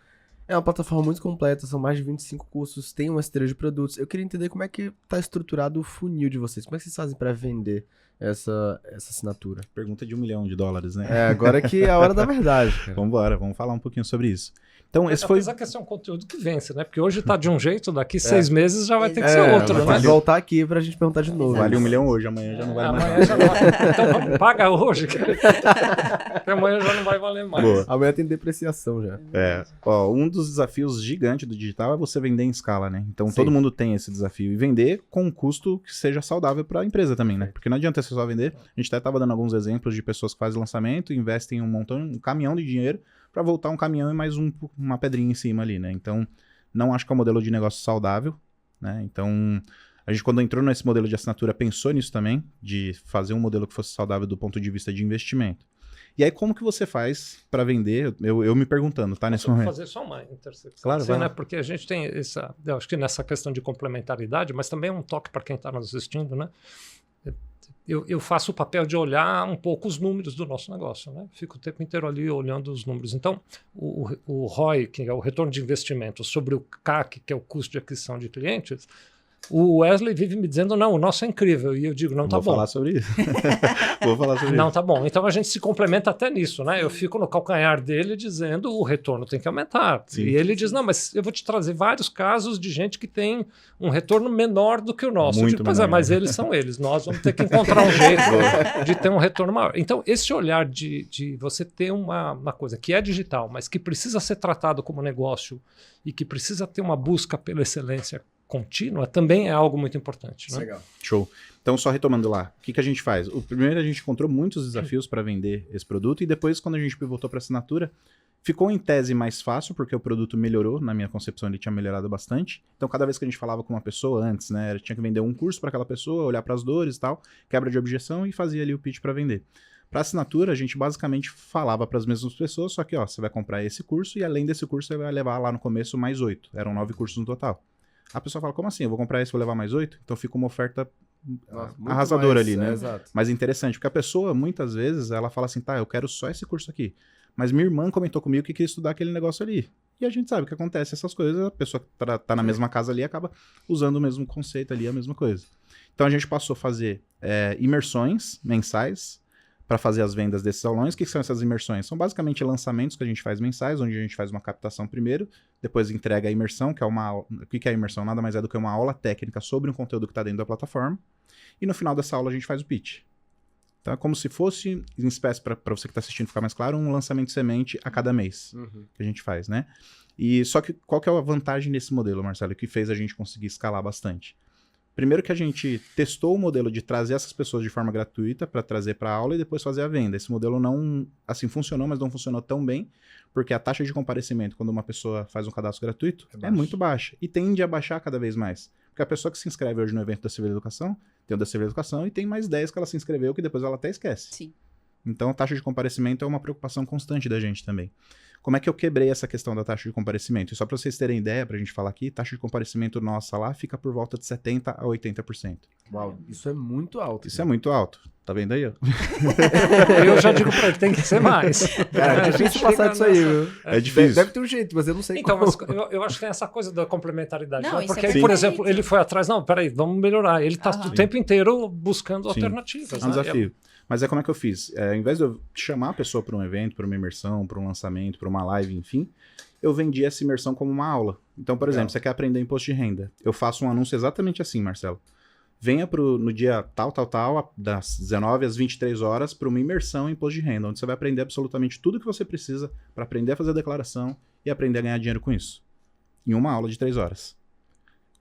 É uma plataforma muito completa, são mais de 25 cursos, tem uma esteira de produtos. Eu queria entender como é que tá estruturado o funil de vocês. Como é que vocês fazem para vender essa assinatura? Pergunta de $1 milhão, né? Agora que é a hora da verdade. Cara. Vamos falar um pouquinho sobre isso. Então, esse Apesar que esse é um conteúdo que vence, né? Porque hoje tá de um jeito, daqui 6 meses já vai ter que ser outro, né? Vai voltar aqui pra gente perguntar de novo. Vale $1 milhão hoje, amanhã já não vale mais. Amanhã já não vai. Então paga hoje, que amanhã já não vai valer mais. Boa. Amanhã tem depreciação já. Um dos desafios gigantes do digital é você vender em escala, né? Então todo mundo tem esse desafio. E vender com um custo que seja saudável para a empresa também, né? Porque não adianta você só vender. A gente até estava dando alguns exemplos de pessoas que fazem lançamento, investem um caminhão de dinheiro para voltar um caminhão e mais uma pedrinha em cima ali, né? Então, não acho que é um modelo de negócio saudável, né? Então, a gente quando entrou nesse modelo de assinatura pensou nisso também, de fazer um modelo que fosse saudável do ponto de vista de investimento. E aí, como que você faz para vender? Eu me perguntando, tá? Nesse momento. Fazer só uma intersecção. Claro, assim, né? Porque a gente tem eu acho que nessa questão de complementaridade, mas também um toque para quem está nos assistindo, né? Eu faço o papel de olhar um pouco os números do nosso negócio, né? Fico o tempo inteiro ali olhando os números. Então, o ROI, que é o retorno de investimento, sobre o CAC, que é o custo de aquisição de clientes, o Wesley vive me dizendo, não, o nosso é incrível. E eu digo, não, tá bom. Vou falar sobre isso. Não, tá bom. Então a gente se complementa até nisso, né? Eu fico no calcanhar dele dizendo o retorno tem que aumentar. Sim. E ele diz, não, mas eu vou te trazer vários casos de gente que tem um retorno menor do que o nosso. Muito eu digo, pois menor, mas eles são eles. Nós vamos ter que encontrar um jeito de ter um retorno maior. Então esse olhar de você ter uma coisa que é digital, mas que precisa ser tratado como negócio e que precisa ter uma busca pela excelência contínua também é algo muito importante. Né? Legal. Show. Então, só retomando lá, o que a gente faz? O primeiro, a gente encontrou muitos desafios para vender esse produto e depois, quando a gente pivotou para assinatura, ficou em tese mais fácil, porque o produto melhorou, na minha concepção ele tinha melhorado bastante. Então, cada vez que a gente falava com uma pessoa antes, né, tinha que vender um curso para aquela pessoa, olhar para as dores e tal, quebra de objeção e fazia ali o pitch para vender. Para assinatura, a gente basicamente falava para as mesmas pessoas, só que ó, você vai comprar esse curso e além desse curso você vai levar lá no começo mais 8. Eram 9 cursos no total. A pessoa fala, como assim? Eu vou comprar esse e vou levar mais 8? Então fica uma oferta arrasadora ali, né? Exato. Mas interessante, porque a pessoa, muitas vezes, ela fala assim, tá, eu quero só esse curso aqui. Mas minha irmã comentou comigo que queria estudar aquele negócio ali. E a gente sabe o que acontece, essas coisas, a pessoa que tá na mesma casa ali acaba usando o mesmo conceito ali, a mesma coisa. Então a gente passou a fazer imersões mensais para fazer as vendas desses aulões. O que são essas imersões? São basicamente lançamentos que a gente faz mensais, onde a gente faz uma captação primeiro, depois entrega a imersão, que é uma aula. O que é a imersão? Nada mais é do que uma aula técnica sobre um conteúdo que está dentro da plataforma. E no final dessa aula a gente faz o pitch. Então é como se fosse, em espécie, para você que está assistindo ficar mais claro, um lançamento de semente a cada mês que a gente faz, né? E só que qual que é a vantagem desse modelo, Marcelo, que fez a gente conseguir escalar bastante? Primeiro que a gente testou o modelo de trazer essas pessoas de forma gratuita para trazer para a aula e depois fazer a venda. Esse modelo não, assim, funcionou, mas não funcionou tão bem, porque a taxa de comparecimento quando uma pessoa faz um cadastro gratuito é muito baixa e tende a baixar cada vez mais. Porque a pessoa que se inscreve hoje no evento da Civil Educação, tem o da Civil Educação e tem mais 10 que ela se inscreveu que depois ela até esquece. Sim. Então a taxa de comparecimento é uma preocupação constante da gente também. Como é que eu quebrei essa questão da taxa de comparecimento? E só para vocês terem ideia, para a gente falar aqui, taxa de comparecimento nossa lá fica por volta de 70% a 80%. Uau, isso é muito alto. Isso é muito alto. Tá vendo aí? Ó? Eu já digo para ele, tem que ser mais. Cara, é difícil passar disso aí, viu? É difícil. Deve ter um jeito, mas eu não sei então, como. Mas eu acho que tem essa coisa da complementaridade. Não, né? isso Porque é aí, por perfeito. exemplo, ele foi atrás, não, peraí, vamos melhorar. Ele está o tempo inteiro buscando alternativas. É um né? desafio. Mas é como é que eu fiz? Ao invés de eu chamar a pessoa para um evento, para uma imersão, para um lançamento, para uma live, enfim, eu vendi essa imersão como uma aula. Então, por exemplo, você quer aprender imposto de renda. Eu faço um anúncio exatamente assim, Marcelo. Venha no dia tal, das 19 às 23 horas, para uma imersão em imposto de renda, onde você vai aprender absolutamente tudo que você precisa para aprender a fazer a declaração e aprender a ganhar dinheiro com isso. Em uma aula de 3 horas.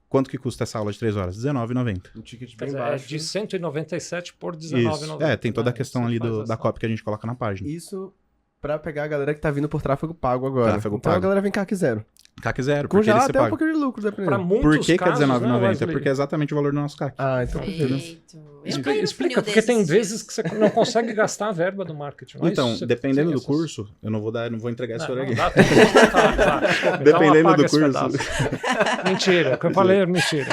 Quanto que custa essa aula de 3 horas? R$19,90. Um ticket Quer bem dizer, baixo. é de 197 por Isso. R$19,90. Tem toda a questão ali da essa... copy que a gente coloca na página. Isso pra pegar a galera que tá vindo por tráfego pago agora. Tráfego então pago. a galera vem CAC zero. CAC zero, Com porque já ele você até um paga. pouquinho de lucro, Para dependendo. muitos Por que é casos, R$19,90? né, Wesley? Porque é exatamente o valor do nosso CAC. Ah, então beleza. Perfeito. Eu caí no Explica, funil porque tem desses vezes dias. que você não consegue gastar a verba do marketing. não é Então, isso? Você dependendo tem do essas- curso, eu não vou entregar esse Não, horário não aqui. dá, tem que botar, tá. Então Dependendo apaga do esse curso. pedaço. Mentira, o que eu falei é mentira.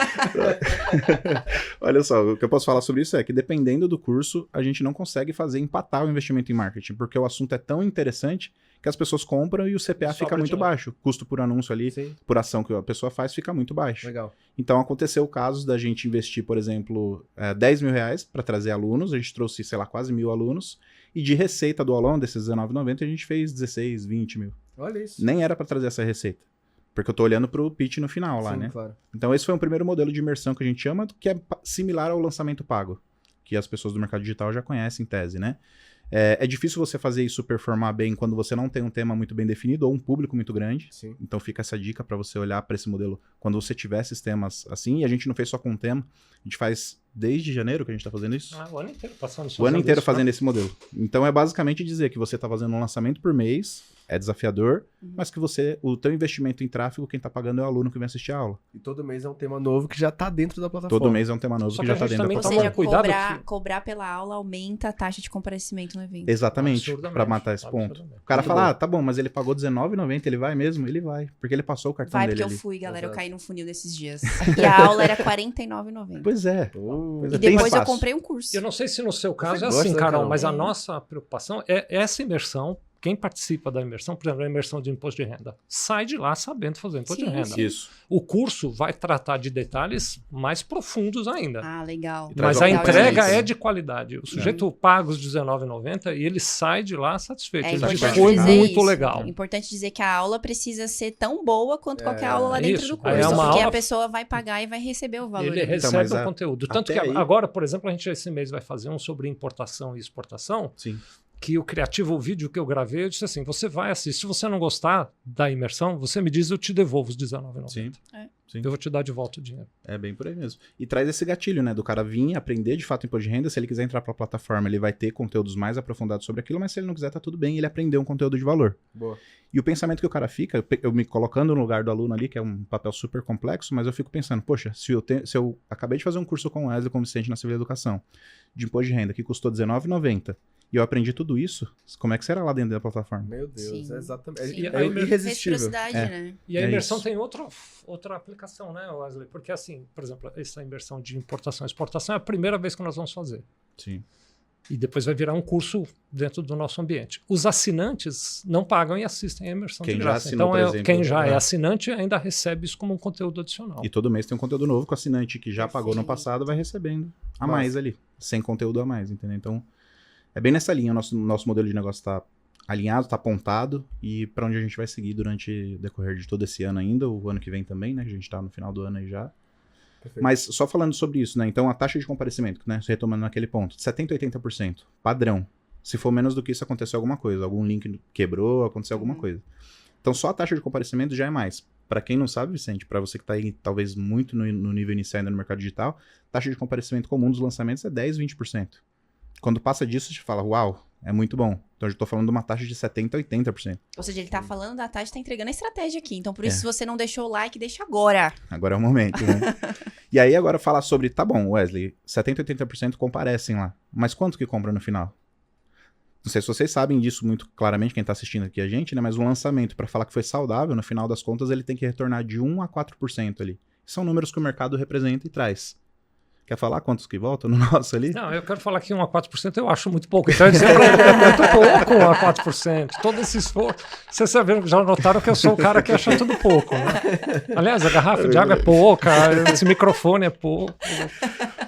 Olha só, o que eu posso falar sobre isso é que dependendo do curso, a gente não consegue empatar o investimento em marketing, porque o assunto é tão interessante que as pessoas compram e o CPA Sobra fica muito dinheiro. baixo. O custo por anúncio ali, Sim, por ação que a pessoa faz, fica muito baixo. legal. Então aconteceu casos da gente investir, por exemplo, R$10.000 para trazer alunos, a gente trouxe, sei lá, quase 1.000 alunos, e de receita do aulão, desses R$19,90, a gente fez 16, 20 mil. Olha isso. Nem era para trazer essa receita. Porque eu tô olhando pro pitch no final lá, Sim, né? claro. Então esse foi um primeiro modelo de imersão que a gente chama, que é similar ao lançamento pago, que as pessoas do mercado digital já conhecem em tese, né? É difícil você fazer isso performar bem quando você não tem um tema muito bem definido ou um público muito grande. Sim. Então fica essa dica para você olhar para esse modelo quando você tiver esses temas assim. E a gente não fez só com um tema, a gente faz desde janeiro que a gente tá fazendo isso. O ano inteiro passando O ano inteiro isso, fazendo esse modelo. Então é basicamente dizer que você tá fazendo um lançamento por mês, é desafiador, mas que o teu investimento em tráfego, quem tá pagando é o aluno que vem assistir a aula. E todo mês é um tema novo que já tá dentro da plataforma. Todo mês é um tema novo Só que que já a tá gente dentro da também Ou toma plataforma. seja, cuidado cobrar pela aula aumenta a taxa de comparecimento no evento. Exatamente, Absurdamente, para matar esse ponto. absurdamente. O cara Muito fala, bom. ah, tá bom, mas ele pagou R$19,90, ele vai mesmo? Ele vai, porque ele passou o cartão Vai, dele porque eu ali. fui, galera. Exato. Eu caí num funil desses dias. E a aula era R$49,90. Pois é. Oh, E tem depois eu espaço. comprei um curso. Eu não sei se no seu caso é gosta, assim, né, Carol, Carol? mas a É. nossa preocupação é essa imersão. Quem participa da imersão, por exemplo, a imersão de imposto de renda, sai de lá sabendo fazer imposto Sim, de renda. sim. Isso. O curso vai tratar de detalhes mais profundos ainda. Ah, legal. E traz Mas a Legal entrega isso. é de qualidade. O sujeito paga os R$19,90 e ele sai de lá satisfeito. É Ele diz, importante foi dizer muito isso. legal. É importante dizer que a aula precisa ser tão boa quanto qualquer aula lá dentro isso. do Aí curso. é uma Porque aula- a pessoa vai pagar e vai receber o valor. Ele ali. recebe mas o conteúdo. Tanto até que aí- agora, por exemplo, a gente esse mês vai fazer um sobre importação e exportação, Sim. que o criativo, o vídeo que eu gravei, eu disse assim, você vai assistir, se você não gostar da imersão, você me diz, eu te devolvo os R$19,90. Sim. É. Sim. Eu vou te dar de volta o dinheiro. É bem por aí mesmo. E traz esse gatilho, né? Do cara vir aprender de fato imposto de renda. Se ele quiser entrar pra plataforma, ele vai ter conteúdos mais aprofundados sobre aquilo, mas se ele não quiser, tá tudo bem, ele aprendeu um conteúdo de valor. boa. E o pensamento que o cara fica, eu me colocando no lugar do aluno ali, que é um papel super complexo, mas eu fico pensando, poxa, se eu acabei de fazer um curso com o Wesley como Vicente na Civil Educação, de imposto de renda, que custou R$19,90, e eu aprendi tudo isso, como é que será lá dentro da plataforma? Meu Deus, Sim. é exatamente. Sim. É irresistível. Reciprocidade, É. né? E a É imersão isso. tem outra aplicação, né, Wesley? Porque assim, por exemplo, essa imersão de importação e exportação é a primeira vez que nós vamos fazer. Sim. E depois vai virar um curso dentro do nosso ambiente. Os assinantes não pagam e assistem a imersão Quem de já graça. assinou, Então, por exemplo, quem já é é. assinante ainda recebe isso como um conteúdo adicional. E todo mês tem um conteúdo novo que o assinante que já pagou no Perfeito. passado vai recebendo a Massa. mais ali, sem conteúdo a mais, entendeu? Então, é bem nessa linha, o nosso modelo de negócio tá alinhado, tá apontado, e para onde a gente vai seguir durante o decorrer de todo esse ano ainda, o ano que vem também, né? A gente tá no final do ano aí já. Perfeito. Mas só falando sobre isso, né? Então a taxa de comparecimento, né? Retomando naquele ponto, 70% a 80%, padrão. Se for menos do que isso, aconteceu alguma coisa. Algum link quebrou, aconteceu alguma coisa. Então só a taxa de comparecimento já é mais. Para quem não sabe, Vicente, para você que tá aí talvez muito no nível inicial ainda no mercado digital, taxa de comparecimento comum dos lançamentos é 10%, 20%. Quando passa disso, você fala, uau, é muito bom. Então eu já tô falando de uma taxa de 70% a 80%. Ou seja, ele tá falando da taxa e tá entregando a estratégia aqui. Então, por isso, É. se você não deixou o like, deixa agora. Agora é o momento, né? E aí agora falar sobre, tá bom, Wesley, 70%, 80% comparecem lá. Mas quanto que compra no final? Não sei se vocês sabem disso muito claramente, quem tá assistindo aqui a gente, né? Mas o lançamento, para falar que foi saudável, no final das contas, ele tem que retornar de 1% a 4% ali. São números que o mercado representa e traz. Quer falar quantos que voltam no nosso ali? Não, eu quero falar que 1 a 4% eu acho muito pouco. Então, eu disse pra ele, é muito pouco 1 a 4%. Todo esse esforço. Vocês já notaram que eu sou o cara que acha tudo pouco, né? Aliás, a garrafa de água é pouca, esse microfone é pouco.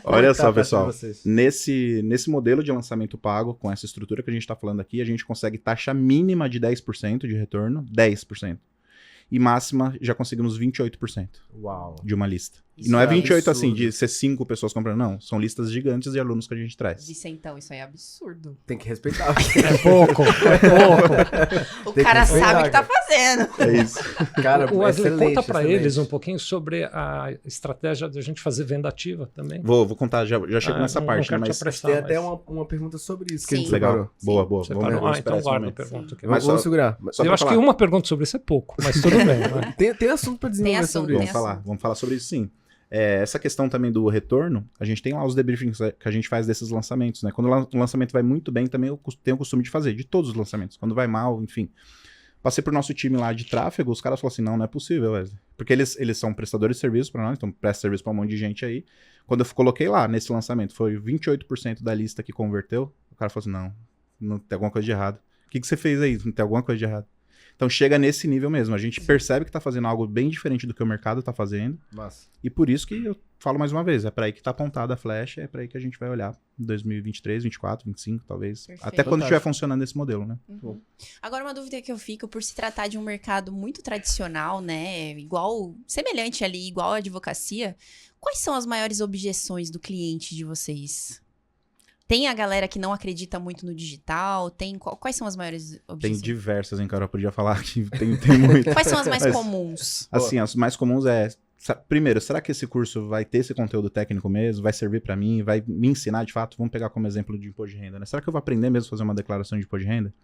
Olha só, Tá perto de pessoal. vocês. Nesse modelo de lançamento pago, com essa estrutura que a gente está falando aqui, a gente consegue taxa mínima de 10% de retorno, 10%. E máxima, já conseguimos 28% Uau. de uma lista. Isso E não é é 28 assim, absurdo. de ser 5 pessoas comprando, não. São listas gigantes de alunos que a gente traz. Disse então, isso aí é absurdo. Tem que respeitar. É pouco, é pouco. O Tem cara que sabe o respeitar, que tá fazendo. É isso. Cara, O Wesley, excelente, conta para excelente. eles um pouquinho sobre a estratégia de a gente fazer venda ativa também. Vou contar, já chego nessa não parte, quero né? te Mas apressar, Tem até mas- uma pergunta sobre isso que a gente Sim. legal. separou. Boa, Sim. boa. Você Vamos, parou? vamos Ah, esperar então esse guarda a momento. pergunta. aqui. Mas Vamos só- segurar. Só Eu pra acho falar. que uma pergunta sobre isso é pouco, mas tudo bem. Né? Tem assunto pra desenvolver assunto, sobre tem isso. assunto. Vamos falar sobre isso sim. Essa questão também do retorno, a gente tem lá os debriefings que a gente faz desses lançamentos, né? Quando o lançamento vai muito bem, também eu tenho o costume de fazer, de todos os lançamentos. Quando vai mal, enfim. Passei pro nosso time lá de tráfego, os caras falaram assim, não é possível, Wesley. Porque eles são prestadores de serviço para nós, então presta serviço pra um monte de gente aí. Quando eu coloquei lá, nesse lançamento, foi 28% da lista que converteu, o cara falou assim, não tem alguma coisa de errado. O que você fez aí? Tem alguma coisa de errado? Então chega nesse nível mesmo. A gente percebe que tá fazendo algo bem diferente do que o mercado tá fazendo. Massa. E por isso que eu falo mais uma vez, é para aí que tá apontada a flecha, é para aí que a gente vai olhar em 2023, 2024, 2025, talvez. Perfeito. Até quando estiver funcionando esse modelo, né? Uhum. Agora, uma dúvida que eu fico, por se tratar de um mercado muito tradicional, né, semelhante ali, igual à advocacia, quais são as maiores objeções do cliente de vocês? Tem a galera que não acredita muito no digital? Quais são as maiores Tem objeções? diversas, hein, cara? Eu podia falar que tem muito. Quais são as mais Mas, comuns? Assim, as mais comuns primeiro, será que esse curso vai ter esse conteúdo técnico mesmo? Vai servir para mim? Vai me ensinar de fato? Vamos pegar como exemplo de imposto de renda, né? Será que eu vou aprender mesmo a fazer uma declaração de imposto de renda?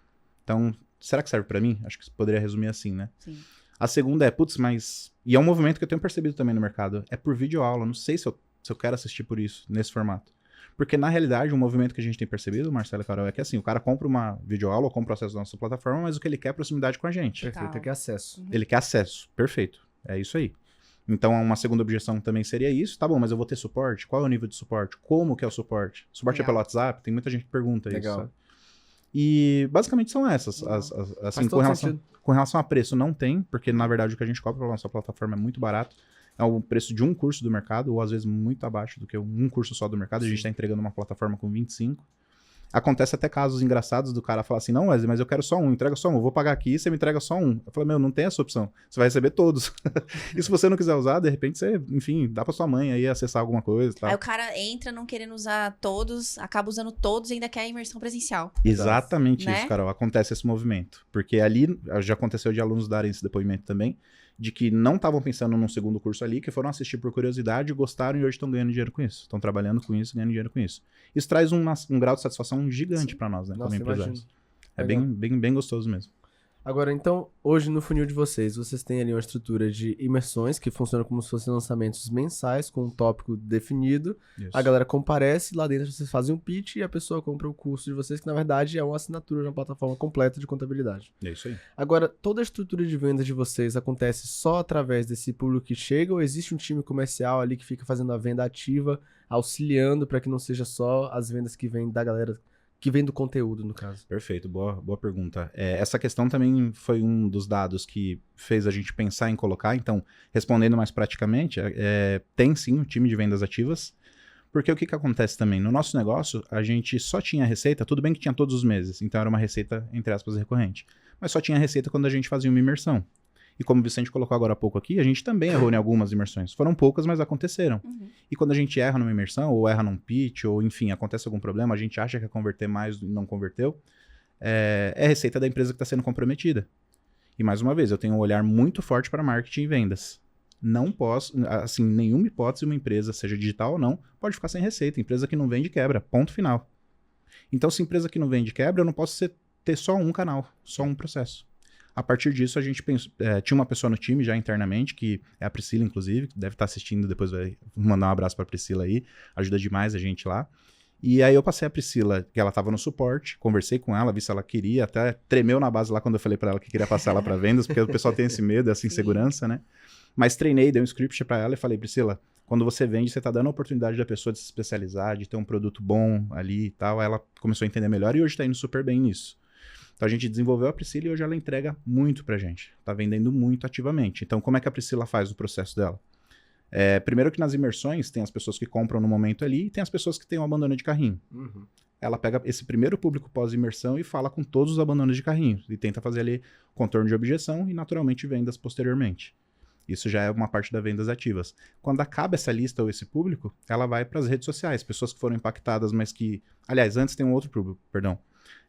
Então, será que serve para mim? Acho que poderia resumir assim, né? Sim. A segunda é, putz, mas... E é um movimento que eu tenho percebido também no mercado. É por videoaula. Não sei se eu quero assistir por isso, nesse formato. Porque, na realidade, um movimento que a gente tem percebido, Marcelo e Carol, é que assim, o cara compra uma videoaula ou compra o acesso da nossa plataforma, mas o que ele quer é proximidade com a gente. Perfeito, tem que acesso. Ele quer acesso. Perfeito. É isso aí. Então, uma segunda objeção também seria isso. Tá bom, mas eu vou ter suporte? Qual é o nível de suporte? Como que é o suporte? Suporte é pelo WhatsApp? Tem muita gente que pergunta isso. Sabe? E, basicamente, são essas. Assim, com relação a preço, não tem, porque, na verdade, o que a gente cobra pela nossa plataforma é muito barato. É o preço de um curso do mercado, ou às vezes muito abaixo do que um curso só do mercado. A gente está entregando uma plataforma com 25. Acontece até casos engraçados do cara falar assim, não, Wesley, mas eu quero só um, entrega só um, eu vou pagar aqui, você me entrega só um. Eu falo, não tem essa opção, você vai receber todos. E se você não quiser usar, de repente você, enfim, dá pra sua mãe aí acessar alguma coisa. Tal. Aí o cara entra não querendo usar todos, acaba usando todos e ainda quer a imersão presencial. Exatamente né? isso, Carol, acontece esse movimento. Porque ali, já aconteceu de alunos darem esse depoimento também, de que não estavam pensando num segundo curso ali, que foram assistir por curiosidade, gostaram e hoje estão ganhando dinheiro com isso. Estão trabalhando com isso, ganhando dinheiro com isso. Isso traz um grau de satisfação gigante para nós, né? Nossa, como empresários. É Legal. bem gostoso mesmo. Agora, então, hoje no funil de vocês têm ali uma estrutura de imersões que funciona como se fossem lançamentos mensais com um tópico definido. Isso. A galera comparece, lá dentro vocês fazem um pitch e a pessoa compra o curso de vocês, que na verdade é uma assinatura de uma plataforma completa de contabilidade. É isso aí. Agora, toda a estrutura de venda de vocês acontece só através desse público que chega ou existe um time comercial ali que fica fazendo a venda ativa, auxiliando para que não seja só as vendas que vêm da galera, que vem do conteúdo, no caso? Perfeito, boa pergunta. Essa questão também foi um dos dados que fez a gente pensar em colocar. Então, respondendo mais praticamente, tem sim um time de vendas ativas, porque o que acontece também? No nosso negócio, a gente só tinha receita, tudo bem que tinha todos os meses, então era uma receita, entre aspas, recorrente, mas só tinha receita quando a gente fazia uma imersão. E como o Vicente colocou agora há pouco aqui, a gente também errou em algumas imersões. Foram poucas, mas aconteceram. Uhum. E quando a gente erra numa imersão, ou erra num pitch, ou enfim, acontece algum problema, a gente acha que ia converter mais e não converteu, é receita da empresa que está sendo comprometida. E mais uma vez, eu tenho um olhar muito forte para marketing e vendas. Não posso, assim, nenhuma hipótese uma empresa, seja digital ou não, pode ficar sem receita. Empresa que não vende, quebra. Ponto final. Então, se empresa que não vende, quebra, eu não posso ter só um canal, só um processo. A partir disso, a gente pensou, tinha uma pessoa no time já internamente, que é a Priscila, inclusive, que deve estar assistindo, depois vai mandar um abraço para a Priscila aí, ajuda demais a gente lá. E aí eu passei a Priscila, que ela estava no suporte, conversei com ela, vi se ela queria, até tremeu na base lá quando eu falei para ela que queria passar ela para vendas, porque o pessoal tem esse medo, essa insegurança, né? Mas treinei, dei um script para ela e falei, Priscila, quando você vende, você está dando a oportunidade da pessoa de se especializar, de ter um produto bom ali e tal. Aí ela começou a entender melhor e hoje está indo super bem nisso. Então a gente desenvolveu a Priscila e hoje ela entrega muito pra gente. Tá vendendo muito ativamente. Então como é que a Priscila faz o processo dela? Primeiro que nas imersões tem as pessoas que compram no momento ali e tem as pessoas que têm um abandono de carrinho. Uhum. Ela pega esse primeiro público pós-imersão e fala com todos os abandonos de carrinho. E tenta fazer ali contorno de objeção e naturalmente vendas posteriormente. Isso já é uma parte das vendas ativas. Quando acaba essa lista ou esse público, ela vai para as redes sociais. Pessoas que foram impactadas, mas que... Aliás, antes tem um outro público, perdão.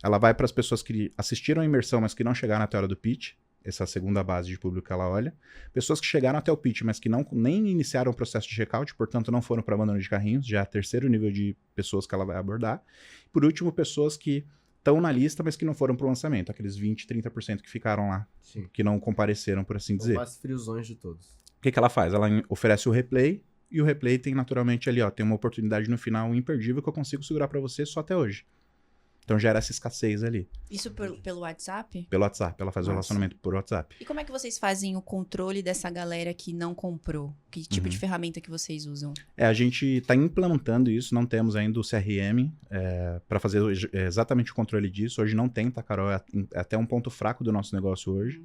Ela vai para as pessoas que assistiram a imersão, mas que não chegaram até a hora do pitch. Essa é a segunda base de público que ela olha. Pessoas que chegaram até o pitch, mas que nem iniciaram o processo de checkout, portanto não foram para abandono de carrinhos. Já é o terceiro nível de pessoas que ela vai abordar. Por último, pessoas que estão na lista, mas que não foram para o lançamento. Aqueles 20%, 30% que ficaram lá, Sim. que não compareceram, por assim dizer. Os mais friozões de todos. O que ela faz? Ela oferece o replay, e o replay tem naturalmente ali, ó, tem uma oportunidade no final imperdível que eu consigo segurar para você só até hoje. Então gera essa escassez ali. Isso pelo WhatsApp? Pelo WhatsApp, ela faz o relacionamento por WhatsApp. E como é que vocês fazem o controle dessa galera que não comprou? Que tipo de ferramenta que vocês usam? A gente está implementando isso, não temos ainda o CRM para fazer exatamente o controle disso. Hoje não tem, tá, Carol? É até um ponto fraco do nosso negócio hoje.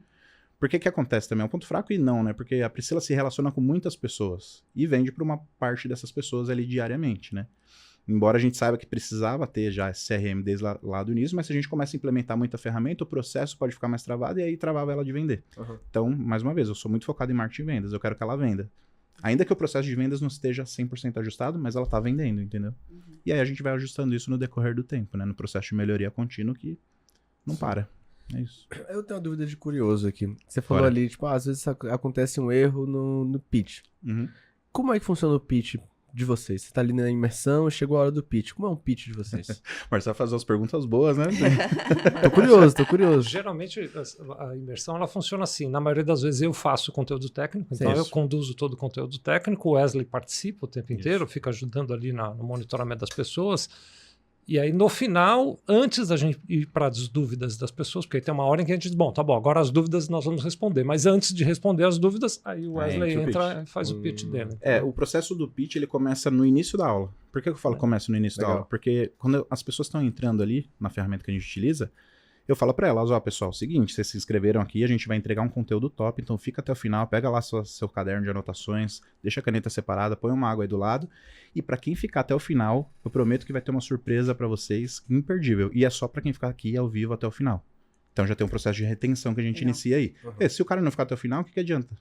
Por que acontece também? É um ponto fraco e não, né? Porque a Priscila se relaciona com muitas pessoas e vende para uma parte dessas pessoas ali diariamente, né? Embora a gente saiba que precisava ter já esse CRM desde lá do início, mas se a gente começa a implementar muita ferramenta, o processo pode ficar mais travado e aí travava ela de vender. Então, mais uma vez, eu sou muito focado em marketing e vendas, eu quero que ela venda. Ainda que o processo de vendas não esteja 100% ajustado, mas ela tá vendendo, entendeu? E aí a gente vai ajustando isso no decorrer do tempo, né? No processo de melhoria contínua que não para. É isso. Eu tenho uma dúvida de curioso aqui. Você falou ali, tipo, às vezes acontece um erro no pitch. Como é que funciona o pitch de vocês? Você tá ali na imersão, chegou a hora do pitch. Como é um pitch de vocês? Marcelo faz umas perguntas boas, né? Tô curioso. Geralmente, a imersão ela funciona assim. Na maioria das vezes eu faço o conteúdo técnico, então eu conduzo todo o conteúdo técnico, o Wesley participa o tempo inteiro, fica ajudando ali no monitoramento das pessoas. E aí, no final, antes da gente ir para as dúvidas das pessoas, porque tem uma hora em que a gente diz, bom, tá bom, agora as dúvidas nós vamos responder. Mas antes de responder as dúvidas, aí o Wesley entra e faz o pitch dele. O processo do pitch, ele começa no início da aula. Por que eu falo começa no início da aula? Porque quando as pessoas estão entrando ali, na ferramenta que a gente utiliza, eu falo para elas, ó, pessoal, seguinte, vocês se inscreveram aqui, a gente vai entregar um conteúdo top, então fica até o final, pega lá seu caderno de anotações, deixa a caneta separada, põe uma água aí do lado, e para quem ficar até o final, eu prometo que vai ter uma surpresa para vocês imperdível, e é só para quem ficar aqui ao vivo até o final. Então já tem um processo de retenção que a gente inicia aí. Se o cara não ficar até o final, o que adianta?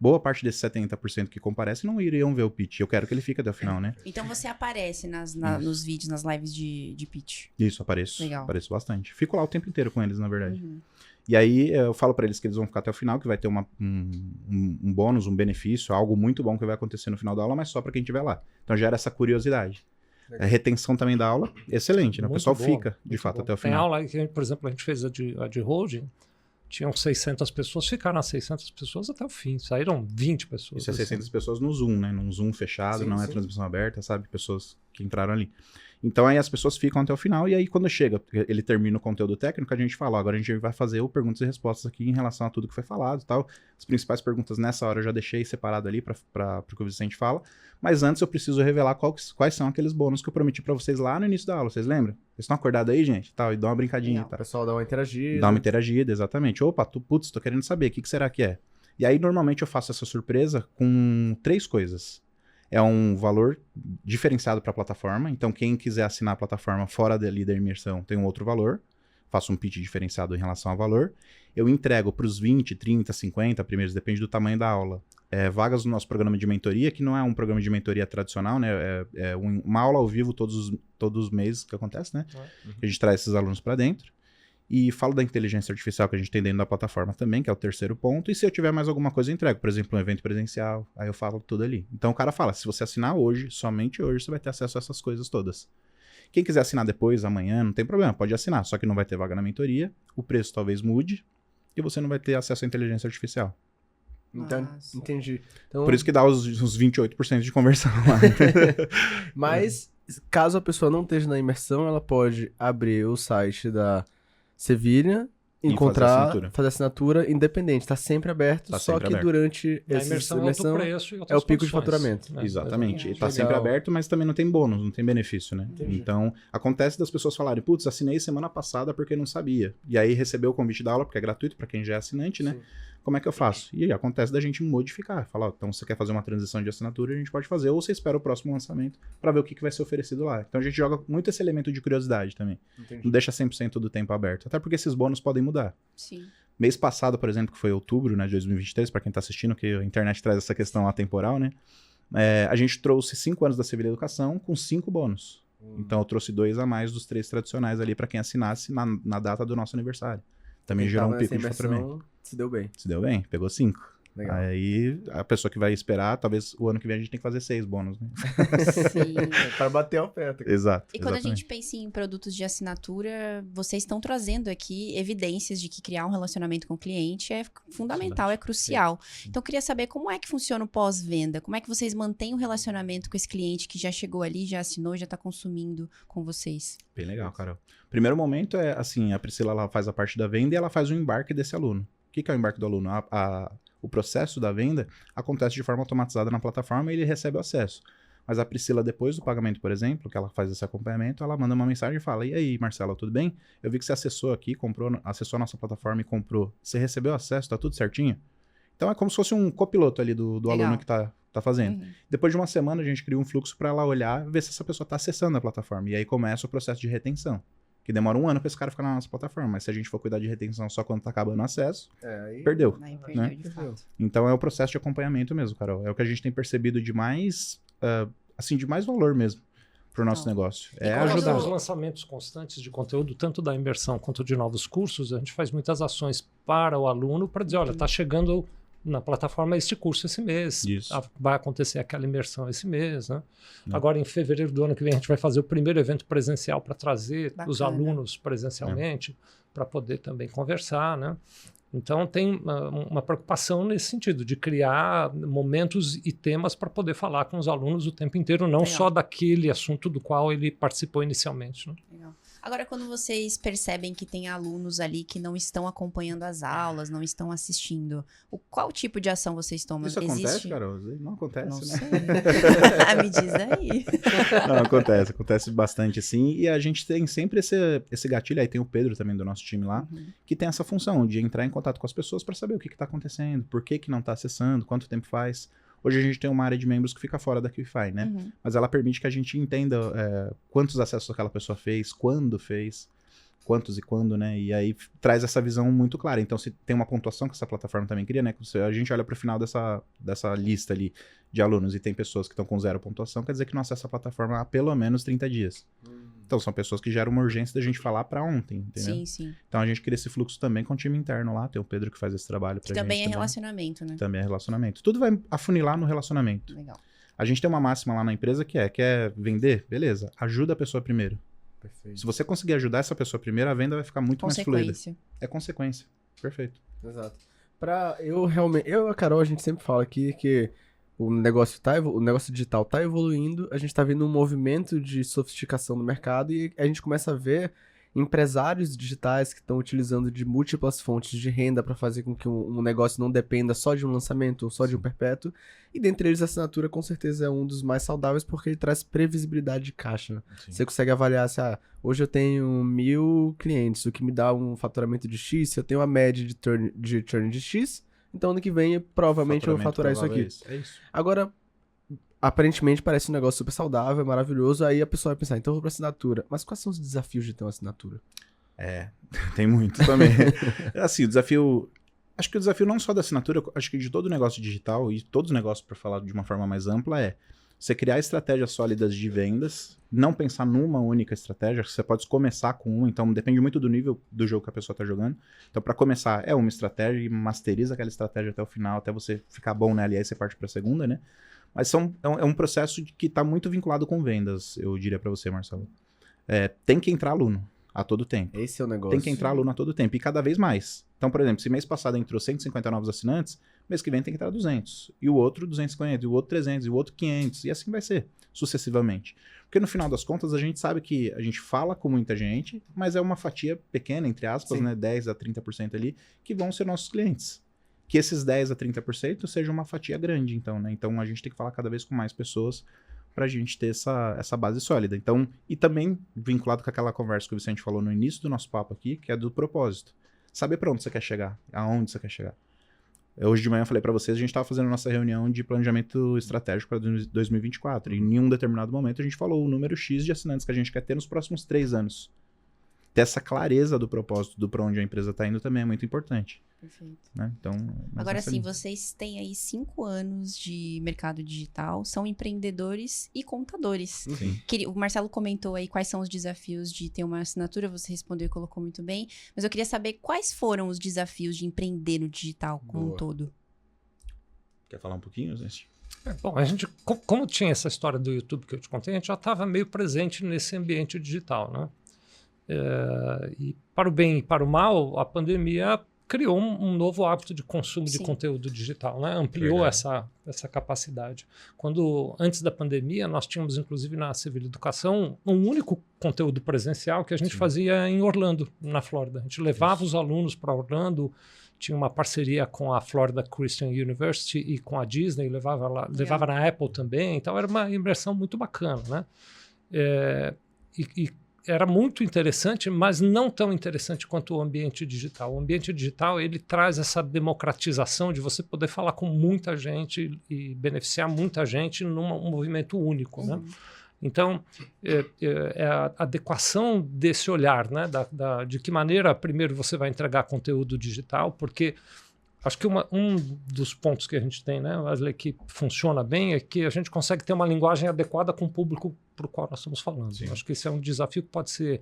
Boa parte desses 70% que comparece não iriam ver o pitch. Eu quero que ele fique até o final, né? Então você aparece nos vídeos, nas lives de pitch. Isso, apareço. Legal. Apareço bastante. Fico lá o tempo inteiro com eles, na verdade. E aí eu falo pra eles que eles vão ficar até o final, que vai ter um bônus, um benefício, algo muito bom que vai acontecer no final da aula, mas só pra quem estiver lá. Então gera essa curiosidade. A retenção também da aula, excelente, né? O pessoal fica, de fato, até o final. Tem aula aí que, por exemplo, a gente fez a de holding, tinham 600 pessoas, ficaram as 600 pessoas até o fim, saíram 20 pessoas. Isso é 600 pessoas no Zoom, né? Num Zoom fechado, não é transmissão aberta, sabe? Pessoas que entraram ali. Então aí as pessoas ficam até o final e aí quando chega, ele termina o conteúdo técnico, a gente fala, ó, agora a gente vai fazer o perguntas e respostas aqui em relação a tudo que foi falado e tal. As principais perguntas nessa hora eu já deixei separado ali para o que o Vicente fala, mas antes eu preciso revelar quais são aqueles bônus que eu prometi para vocês lá no início da aula, vocês lembram? Vocês estão acordados aí, gente? Tal, e dá uma brincadinha. Tá? O pessoal dá uma interagida. Dá uma interagida, exatamente. Opa, putz, tô querendo saber, o que será que é? E aí normalmente eu faço essa surpresa com 3 coisas. É um valor diferenciado para a plataforma. Então, quem quiser assinar a plataforma fora dali da imersão tem um outro valor. Faço um pitch diferenciado em relação ao valor. Eu entrego para os 20, 30, 50 primeiros, depende do tamanho da aula. Vagas no nosso programa de mentoria, que não é um programa de mentoria tradicional, né? É uma aula ao vivo todos os meses que acontece, né? A gente traz esses alunos para dentro. E falo da inteligência artificial que a gente tem dentro da plataforma também, que é o terceiro ponto. E se eu tiver mais alguma coisa, eu entrego. Por exemplo, um evento presencial. Aí eu falo tudo ali. Então o cara fala, se você assinar hoje, somente hoje, você vai ter acesso a essas coisas todas. Quem quiser assinar depois, amanhã, não tem problema. Pode assinar, só que não vai ter vaga na mentoria. O preço talvez mude. E você não vai ter acesso à inteligência artificial. Então, entendi. Então, por isso que dá os 28% de conversão lá. Mas, caso a pessoa não esteja na imersão, ela pode abrir o site da Sevilha, encontrar, fazer assinatura independente, tá sempre aberto, tá só sempre que aberto. durante essa imersão é outro preço e outras é o pico de condições, faturamento. né? Exatamente, ele tá Legal. sempre aberto, mas também não tem bônus, não tem benefício, né? Entendi. Então, acontece das pessoas falarem, putz, assinei semana passada porque não sabia. E aí recebeu o convite da aula, porque é gratuito para quem já é assinante, né? Sim. Como é que eu faço? E aí acontece da gente modificar. Falar, ó, então você quer fazer uma transição de assinatura, a gente pode fazer, ou você espera o próximo lançamento para ver o que vai ser oferecido lá. Então a gente joga muito esse elemento de curiosidade também. Entendi. Não deixa 100% do tempo aberto. Até porque esses bônus podem mudar. Sim. Mês passado, por exemplo, que foi outubro, né, de 2023, para quem tá assistindo, que a internet traz essa questão atemporal, né? A gente trouxe 5 anos da Sevilha Educação com 5 bônus. Então eu trouxe 2 a mais dos 3 tradicionais ali para quem assinasse na data do nosso aniversário. Também gerou um pico de faturamento. Se deu bem. Se deu bem, pegou 5. Legal. Aí a pessoa que vai esperar, talvez o ano que vem a gente tem que fazer 6 bônus, né? Sim. Para bater a oferta. Exato. E quando a exatamente. gente pensa em produtos de assinatura, vocês estão trazendo aqui evidências de que criar um relacionamento com o cliente é fundamental, é crucial. Então, eu queria saber como é que funciona o pós-venda, como é que vocês mantêm o relacionamento com esse cliente que já chegou ali, já assinou, já está consumindo com vocês. Bem legal, Carol. Primeiro momento é, assim, a Priscila ela faz a parte da venda e ela faz o embarque desse aluno. O que é o embarque do aluno? O processo da venda acontece de forma automatizada na plataforma e ele recebe o acesso. Mas a Priscila, depois do pagamento, por exemplo, que ela faz esse acompanhamento, ela manda uma mensagem e fala: e aí, Marcela, tudo bem? Eu vi que você acessou aqui, acessou a nossa plataforma e comprou. Você recebeu acesso? Tá tudo certinho? Então é como se fosse um copiloto ali do aluno que tá fazendo. Uhum. Depois de uma semana, a gente cria um fluxo para ela olhar e ver se essa pessoa está acessando a plataforma. E aí começa o processo de retenção, que demora 1 ano para esse cara ficar na nossa plataforma. Mas se a gente for cuidar de retenção só quando tá acabando o acesso, Aí... perdeu. Aí perdeu, né? de fato. Então é o processo de acompanhamento mesmo, Carol. É o que a gente tem percebido de mais, assim, de mais valor mesmo pro nosso Então, negócio. e É quando- ajudar. Os lançamentos constantes de conteúdo, tanto da imersão quanto de novos cursos, a gente faz muitas ações para o aluno para dizer, olha, está chegando na plataforma este curso esse mês, Isso. vai acontecer aquela imersão esse mês, né? Né. Agora, em fevereiro do ano que vem, a gente vai fazer o primeiro evento presencial para trazer os Bacana. alunos presencialmente, para poder também conversar, né? Então, tem uma preocupação nesse sentido, de criar momentos e temas para poder falar com os alunos o tempo inteiro, não Legal. só daquele assunto do qual ele participou inicialmente. Né? Legal. Agora, quando vocês percebem que tem alunos ali que não estão acompanhando as aulas, não estão assistindo, qual tipo de ação vocês tomam? Isso acontece, Carol? Não acontece, Não né? sei. Me diz aí. Não, acontece bastante assim, e a gente tem sempre esse gatilho, aí tem o Pedro também do nosso time lá, que tem essa função de entrar em contato com as pessoas para saber o que está acontecendo, por que não está acessando, quanto tempo faz. Hoje a gente tem uma área de membros que fica fora da QIFI, né? Uhum. Mas ela permite que a gente entenda quantos acessos aquela pessoa fez, quando fez, quantos e quando, né? E aí traz essa visão muito clara. Então, se tem uma pontuação que essa plataforma também cria, né? A gente olha para o final dessa lista ali de alunos e tem pessoas que estão com 0 pontuação, quer dizer que não acessa a plataforma há pelo menos 30 dias. Então, são pessoas que geram uma urgência da gente falar para ontem, entendeu? Sim, sim. Então, a gente cria esse fluxo também com o time interno lá. Tem o Pedro que faz esse trabalho pra Que gente também é relacionamento, né? Também é relacionamento. Tudo vai afunilar no relacionamento. Legal. A gente tem uma máxima lá na empresa que quer vender? Beleza, ajuda a pessoa primeiro. Perfeito. Se você conseguir ajudar essa pessoa primeiro, a venda vai ficar muito mais fluida. Consequência. É consequência. Perfeito. Exato. Eu e a Carol, a gente sempre fala aqui que o negócio digital tá evoluindo, a gente tá vendo um movimento de sofisticação no mercado e a gente começa a ver empresários digitais que estão utilizando de múltiplas fontes de renda para fazer com que um negócio não dependa só de um lançamento ou só de um perpétuo. E dentre eles a assinatura com certeza é um dos mais saudáveis porque ele traz previsibilidade de caixa. Sim. Você consegue avaliar se hoje eu tenho 1.000 clientes, o que me dá um faturamento de X, se eu tenho uma média de churn de X, então ano que vem provavelmente eu vou faturar isso aqui. É isso. Agora, aparentemente parece um negócio super saudável, maravilhoso, aí a pessoa vai pensar, então eu vou pra assinatura. Mas quais são os desafios de ter uma assinatura? Tem muito também. Assim, o desafio... Acho que o desafio não só da assinatura, acho que de todo negócio digital e todos os negócios, para falar de uma forma mais ampla, é você criar estratégias sólidas de vendas, não pensar numa única estratégia, você pode começar com uma, então depende muito do nível do jogo que a pessoa está jogando. Então, para começar, é uma estratégia e masteriza aquela estratégia até o final, até você ficar bom nela, e aí você parte para a segunda, né? Mas é um processo que está muito vinculado com vendas, eu diria para você, Marcelo. Tem que entrar aluno a todo tempo. Esse é o negócio. Tem que entrar aluno a todo tempo, e cada vez mais. Então, por exemplo, se mês passado entrou 150 novos assinantes, mês que vem tem que entrar 200. E o outro 250, e o outro 300, e o outro 500. E assim vai ser, sucessivamente. Porque no final das contas, a gente sabe que a gente fala com muita gente, mas é uma fatia pequena, entre aspas, Sim. né, 10 a 30% ali, que vão ser nossos clientes. Que esses 10 a 30% seja uma fatia grande, então, né? Então, a gente tem que falar cada vez com mais pessoas pra gente ter essa base sólida. Então, e também vinculado com aquela conversa que o Vicente falou no início do nosso papo aqui, que é do propósito. Saber pra onde você quer chegar, aonde você quer chegar. Hoje de manhã eu falei pra vocês, a gente estava fazendo nossa reunião de planejamento estratégico para 2024, e em um determinado momento a gente falou o número X de assinantes que a gente quer ter nos próximos 3 anos. Ter essa clareza do propósito, do pra onde a empresa está indo também é muito importante. Perfeito. Né? Então, Agora sim, vocês têm aí 5 anos de mercado digital, são empreendedores e contadores. Sim. O Marcelo comentou aí quais são os desafios de ter uma assinatura, você respondeu e colocou muito bem, mas eu queria saber quais foram os desafios de empreender no digital como um Boa. todo. Quer falar um pouquinho, gente? Bom, a gente, como tinha essa história do YouTube que eu te contei, a gente já estava meio presente nesse ambiente digital, né? E para o bem e para o mal, a pandemia criou um novo hábito de consumo de conteúdo digital, né? Ampliou essa capacidade. Antes da pandemia, nós tínhamos, inclusive, na Civil Educação, um único conteúdo presencial que a gente fazia em Orlando, na Flórida. A gente levava os alunos para Orlando, tinha uma parceria com a Florida Christian University e com a Disney, levava na Apple também, então era uma imersão muito bacana, né? E era muito interessante, mas não tão interessante quanto o ambiente digital. O ambiente digital, ele traz essa democratização de você poder falar com muita gente e beneficiar muita gente num movimento único, né? Então, é a adequação desse olhar, né? De que maneira, primeiro, você vai entregar conteúdo digital, porque acho que um dos pontos que a gente tem, né, Wesley, que funciona bem, é que a gente consegue ter uma linguagem adequada com o público para o qual nós estamos falando. Acho que esse é um desafio que pode ser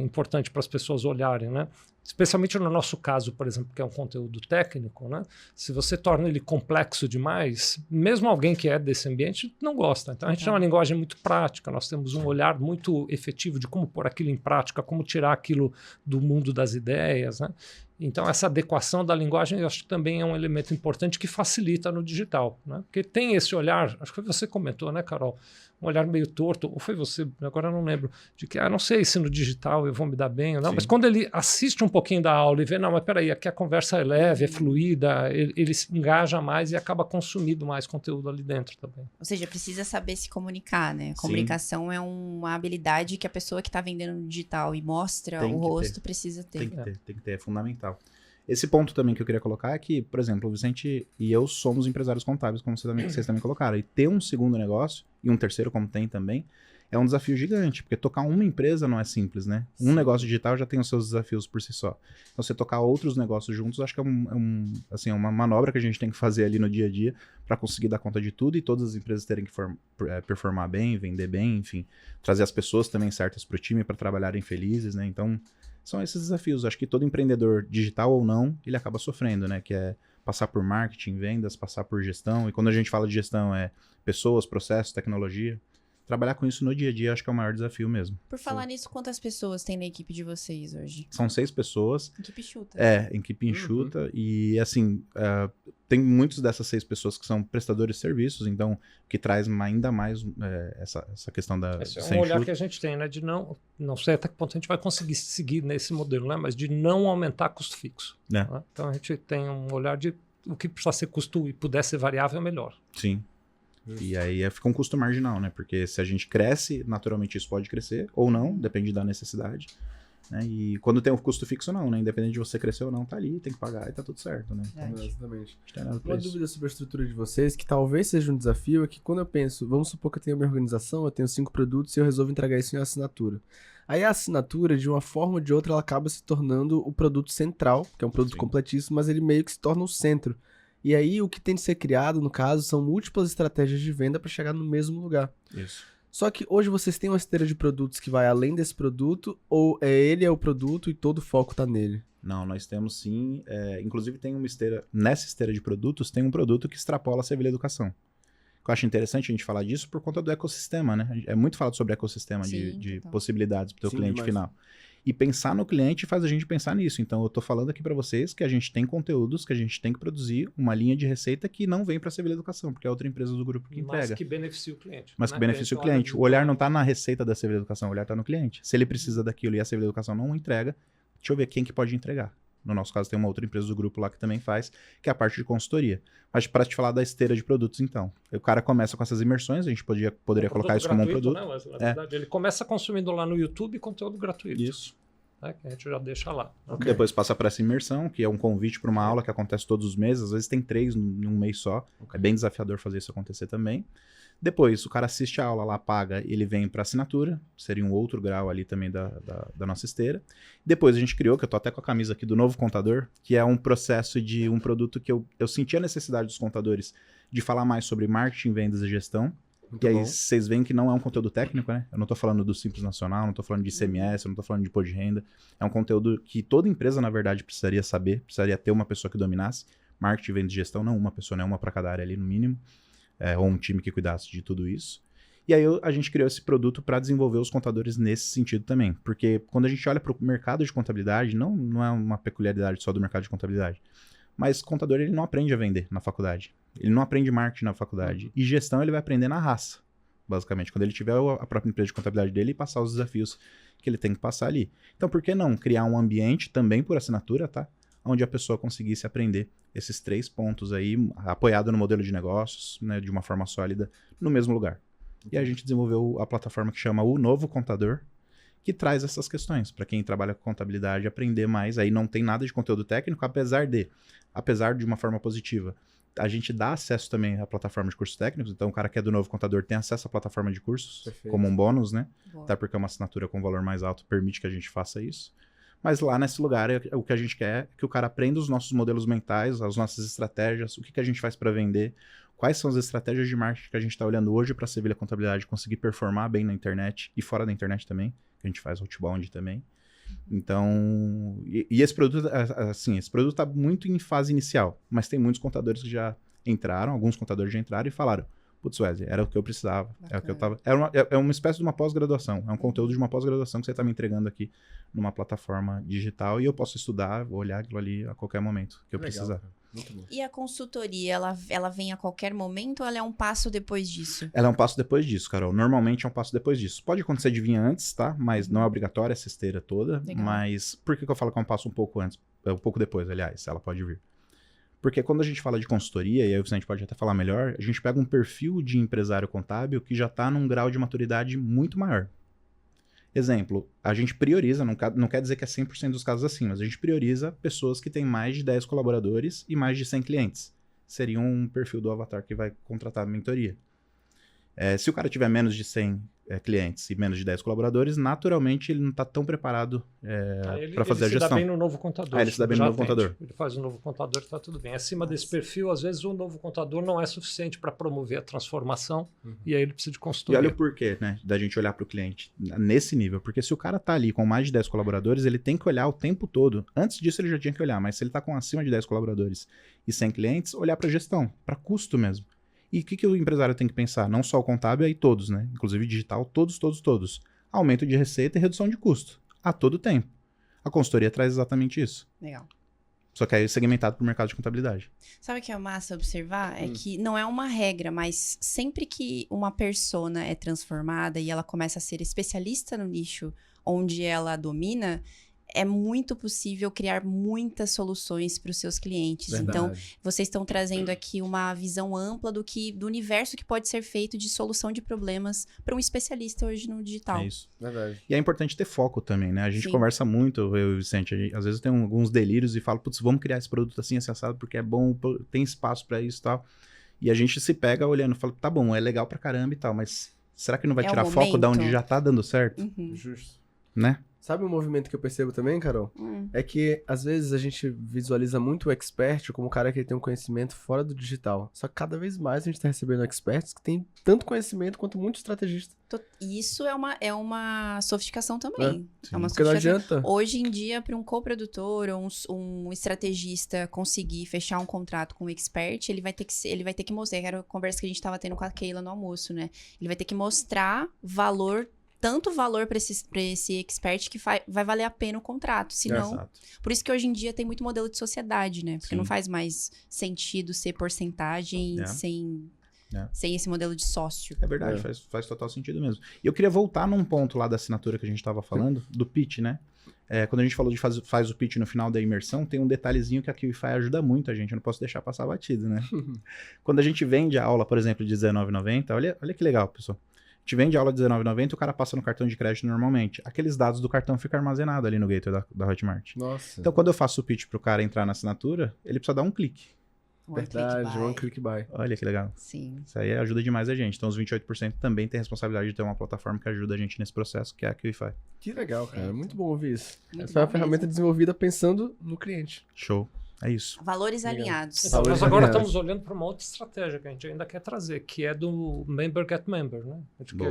importante para as pessoas olharem, né? Especialmente no nosso caso, por exemplo, que é um conteúdo técnico, né? Se você torna ele complexo demais, mesmo alguém que é desse ambiente não gosta. Então a gente tem uma linguagem muito prática, nós temos um olhar muito efetivo de como pôr aquilo em prática, como tirar aquilo do mundo das ideias, né? Então essa adequação da linguagem eu acho que também é um elemento importante que facilita no digital, né? Porque tem esse olhar, acho que você comentou, né, Carol? Um olhar meio torto, ou foi você, agora eu não lembro, de que, não sei se no digital eu vou me dar bem ou não, mas quando ele assiste um pouquinho da aula e vê, não, mas peraí, aqui a conversa é leve, é fluida, ele se engaja mais e acaba consumindo mais conteúdo ali dentro também. Ou seja, precisa saber se comunicar, né? Comunicação é uma habilidade que a pessoa que está vendendo no digital e mostra o rosto precisa ter. Tem que ter, é fundamental. Esse ponto também que eu queria colocar é que, por exemplo, o Vicente e eu somos empresários contábeis, como vocês também colocaram. E ter um segundo negócio, e um terceiro, como tem também, é um desafio gigante, porque tocar uma empresa não é simples, né? Um negócio digital já tem os seus desafios por si só. Então, você tocar outros negócios juntos, acho que é uma manobra que a gente tem que fazer ali no dia a dia para conseguir dar conta de tudo e todas as empresas terem que performar bem, vender bem, enfim. Trazer as pessoas também certas para o time para trabalharem felizes, né? Então, são esses desafios. Acho que todo empreendedor, digital ou não, ele acaba sofrendo, né? Que é passar por marketing, vendas, passar por gestão. E quando a gente fala de gestão, é pessoas, processos, tecnologia. Trabalhar com isso no dia a dia, acho que é o maior desafio mesmo. Por falar nisso, quantas pessoas tem na equipe de vocês hoje? São 6 pessoas. Equipe enxuta. Equipe enxuta. E, assim, tem muitos dessas 6 pessoas que são prestadores de serviços, então, que traz ainda mais essa questão da... Esse é um olhar que a gente tem, né? De não sei até que ponto a gente vai conseguir seguir nesse modelo, né? Mas de não aumentar custo fixo. Né? Então, a gente tem um olhar de o que precisa ser custo e puder ser variável, melhor. Sim. E aí fica um custo marginal, né? Porque se a gente cresce, naturalmente isso pode crescer, ou não, depende da necessidade. Né? E quando tem um custo fixo, não, né? Independente de você crescer ou não, tá ali, tem que pagar e tá tudo certo, né? Exatamente. Uma dúvida sobre a estrutura de vocês, que talvez seja um desafio, é que quando eu penso, vamos supor que eu tenho uma organização, eu tenho 5 produtos e eu resolvo entregar isso em assinatura. Aí a assinatura, de uma forma ou de outra, ela acaba se tornando o produto central, que é um produto completíssimo, mas ele meio que se torna o centro. E aí o que tem de ser criado, no caso, são múltiplas estratégias de venda para chegar no mesmo lugar. Isso. Só que hoje vocês têm uma esteira de produtos que vai além desse produto, ou ele é o produto e todo o foco está nele? Não, nós temos sim. Inclusive tem uma esteira, nessa esteira de produtos, tem um produto que extrapola a Civil Educação. Eu acho interessante a gente falar disso por conta do ecossistema, né? É muito falado sobre ecossistema de possibilidades para o cliente final. E pensar no cliente faz a gente pensar nisso. Então, eu estou falando aqui para vocês que a gente tem conteúdos, que a gente tem que produzir uma linha de receita que não vem para a Civil Educação, porque é outra empresa do grupo que entrega. Mas que beneficia o cliente. Mas que beneficia o cliente. O olhar não está na receita da Civil Educação, o olhar está no cliente. Se ele precisa daquilo e a Civil Educação não entrega, deixa eu ver quem que pode entregar. No nosso caso, tem uma outra empresa do grupo lá que também faz, que é a parte de consultoria. Mas para te falar da esteira de produtos, então. O cara começa com essas imersões, a gente poderia colocar isso como um produto. Né? Mas, na verdade, ele começa consumindo lá no YouTube conteúdo gratuito. Isso. Que a gente já deixa lá. Depois passa para essa imersão, que é um convite para uma aula que acontece todos os meses. Às vezes tem 3 num mês só. É bem desafiador fazer isso acontecer também. Depois, o cara assiste a aula lá, paga, ele vem para assinatura. Seria um outro grau ali também da nossa esteira. Depois a gente criou, que eu tô até com a camisa aqui do Novo Contador, que é um processo de um produto que eu senti a necessidade dos contadores de falar mais sobre marketing, vendas e gestão. Muito e aí bom. vocês veem que não é um conteúdo técnico, né? Eu não tô falando do Simples Nacional, não tô falando de ICMS, eu não tô falando de imposto de renda. É um conteúdo que toda empresa, na verdade, precisaria saber, precisaria ter uma pessoa que dominasse, marketing, vendas e gestão, não uma pessoa, né? Uma para cada área ali no mínimo, ou um time que cuidasse de tudo isso. E aí a gente criou esse produto para desenvolver os contadores nesse sentido também, porque quando a gente olha para o mercado de contabilidade, não é uma peculiaridade só do mercado de contabilidade, mas contador ele não aprende a vender na faculdade, ele não aprende marketing na faculdade, e gestão ele vai aprender na raça, basicamente, quando ele tiver a própria empresa de contabilidade dele e passar os desafios que ele tem que passar ali. Então, por que não criar um ambiente também por assinatura, tá? Onde a pessoa conseguisse aprender esses 3 pontos aí, apoiado no modelo de negócios, né, de uma forma sólida, no mesmo lugar. E a gente desenvolveu a plataforma que chama O Novo Contador, que traz essas questões para quem trabalha com contabilidade aprender mais. Aí não tem nada de conteúdo técnico, apesar de uma forma positiva. A gente dá acesso também à plataforma de cursos técnicos, então o cara que é do Novo Contador tem acesso à plataforma de cursos. Perfeito. Como um bônus, né? Boa. Até porque uma assinatura com valor mais alto permite que a gente faça isso. Mas lá nesse lugar, o que a gente quer é que o cara aprenda os nossos modelos mentais, as nossas estratégias, o que a gente faz para vender, quais são as estratégias de marketing que a gente está olhando hoje para a Sevilha Contabilidade conseguir performar bem na internet e fora da internet também, que a gente faz outbound também. Então, esse produto, assim, esse produto está muito em fase inicial, mas tem muitos contadores que já entraram, alguns contadores já entraram e falaram, putz, Wesley, era o que eu precisava, é o que eu tava... É uma espécie de uma pós-graduação, é um conteúdo de uma pós-graduação que você está me entregando aqui numa plataforma digital e eu posso estudar, vou olhar aquilo ali a qualquer momento que eu precisar. Muito bom. E a consultoria, ela vem a qualquer momento ou ela é um passo depois disso? Ela é um passo depois disso, Carol. Normalmente é um passo depois disso. Pode acontecer de vir antes, tá? Mas não é obrigatória essa esteira toda. Legal. Mas por que eu falo que é um passo um pouco antes? Um pouco depois, aliás, ela pode vir. Porque quando a gente fala de consultoria, e aí o Vicente pode até falar melhor, a gente pega um perfil de empresário contábil que já está num grau de maturidade muito maior. Exemplo, a gente prioriza, não quer dizer que é 100% dos casos assim, mas a gente prioriza pessoas que têm mais de 10 colaboradores e mais de 100 clientes. Seria um perfil do avatar que vai contratar a mentoria. Se o cara tiver menos de 100 clientes e menos de 10 colaboradores, naturalmente ele não está tão preparado para fazer a gestão. Ele se dá bem no novo contador. Ele se dá bem no novo contador. Ele faz o novo contador e está tudo bem. Acima desse perfil, às vezes o novo contador não é suficiente para promover a transformação e aí ele precisa de consultoria. E olha o porquê, né, da gente olhar para o cliente nesse nível. Porque se o cara está ali com mais de 10 colaboradores, ele tem que olhar o tempo todo. Antes disso ele já tinha que olhar, mas se ele está com acima de 10 colaboradores e 100 clientes, olhar para gestão, para custo mesmo. E o que o empresário tem que pensar? Não só o contábil, aí todos, né? Inclusive digital, todos. Aumento de receita e redução de custo. A todo tempo. A consultoria traz exatamente isso. Legal. Só que aí é segmentado para o mercado de contabilidade. Sabe o que é massa observar? É que não é uma regra, mas sempre que uma persona é transformada e ela começa a ser especialista no nicho onde ela domina, é muito possível criar muitas soluções para os seus clientes. Verdade. Então, vocês estão trazendo aqui uma visão ampla do universo que pode ser feito de solução de problemas para um especialista hoje no digital. É isso. Verdade. E é importante ter foco também, né? A gente conversa muito, eu e o Vicente, às vezes eu tenho alguns delírios e falo, putz, vamos criar esse produto assim, assado, porque é bom, tem espaço para isso e tal. E a gente se pega olhando, fala, tá bom, é legal pra caramba e tal, mas será que não vai tirar foco da onde já tá dando certo? Justo. Né? Sabe um movimento que eu percebo também, Carol? É que, às vezes, a gente visualiza muito o expert como o cara que tem um conhecimento fora do digital. Só que cada vez mais a gente tá recebendo experts que tem tanto conhecimento quanto muito estrategista. Isso é uma sofisticação também. É uma porque sofisticação. Não adianta. Hoje em dia, para um coprodutor ou um estrategista conseguir fechar um contrato com um expert, ele vai ter que mostrar. Era a conversa que a gente estava tendo com a Keila no almoço, né? Ele vai ter que mostrar tanto valor para esse expert que vai valer a pena o contrato. Senão, por isso que hoje em dia tem muito modelo de sociedade, né? Porque não faz mais sentido ser porcentagem sem esse modelo de sócio. É verdade, faz total sentido mesmo. E eu queria voltar num ponto lá da assinatura que a gente estava falando, do pitch, né? Quando a gente falou de faz o pitch no final da imersão, tem um detalhezinho que a QIFI ajuda muito a gente, eu não posso deixar passar batido, né? Quando a gente vende a aula, por exemplo, de R$19,90, olha que legal, pessoal. A gente vende a aula de R$19,90 e o cara passa no cartão de crédito normalmente. Aqueles dados do cartão ficam armazenados ali no gateway da Hotmart. Nossa. Então, quando eu faço o pitch pro cara entrar na assinatura, ele precisa dar um clique. Verdade, one click buy. Olha que legal. Sim. Isso aí ajuda demais a gente. Então, os 28% também tem a responsabilidade de ter uma plataforma que ajuda a gente nesse processo, que é a QIFI. Que legal, cara. Muito bom ouvir isso. Essa é uma ferramenta desenvolvida pensando no cliente. Show. É isso. Valores alinhados. Então, nós agora estamos olhando para uma outra estratégia que a gente ainda quer trazer, que é do Member Get Member, né?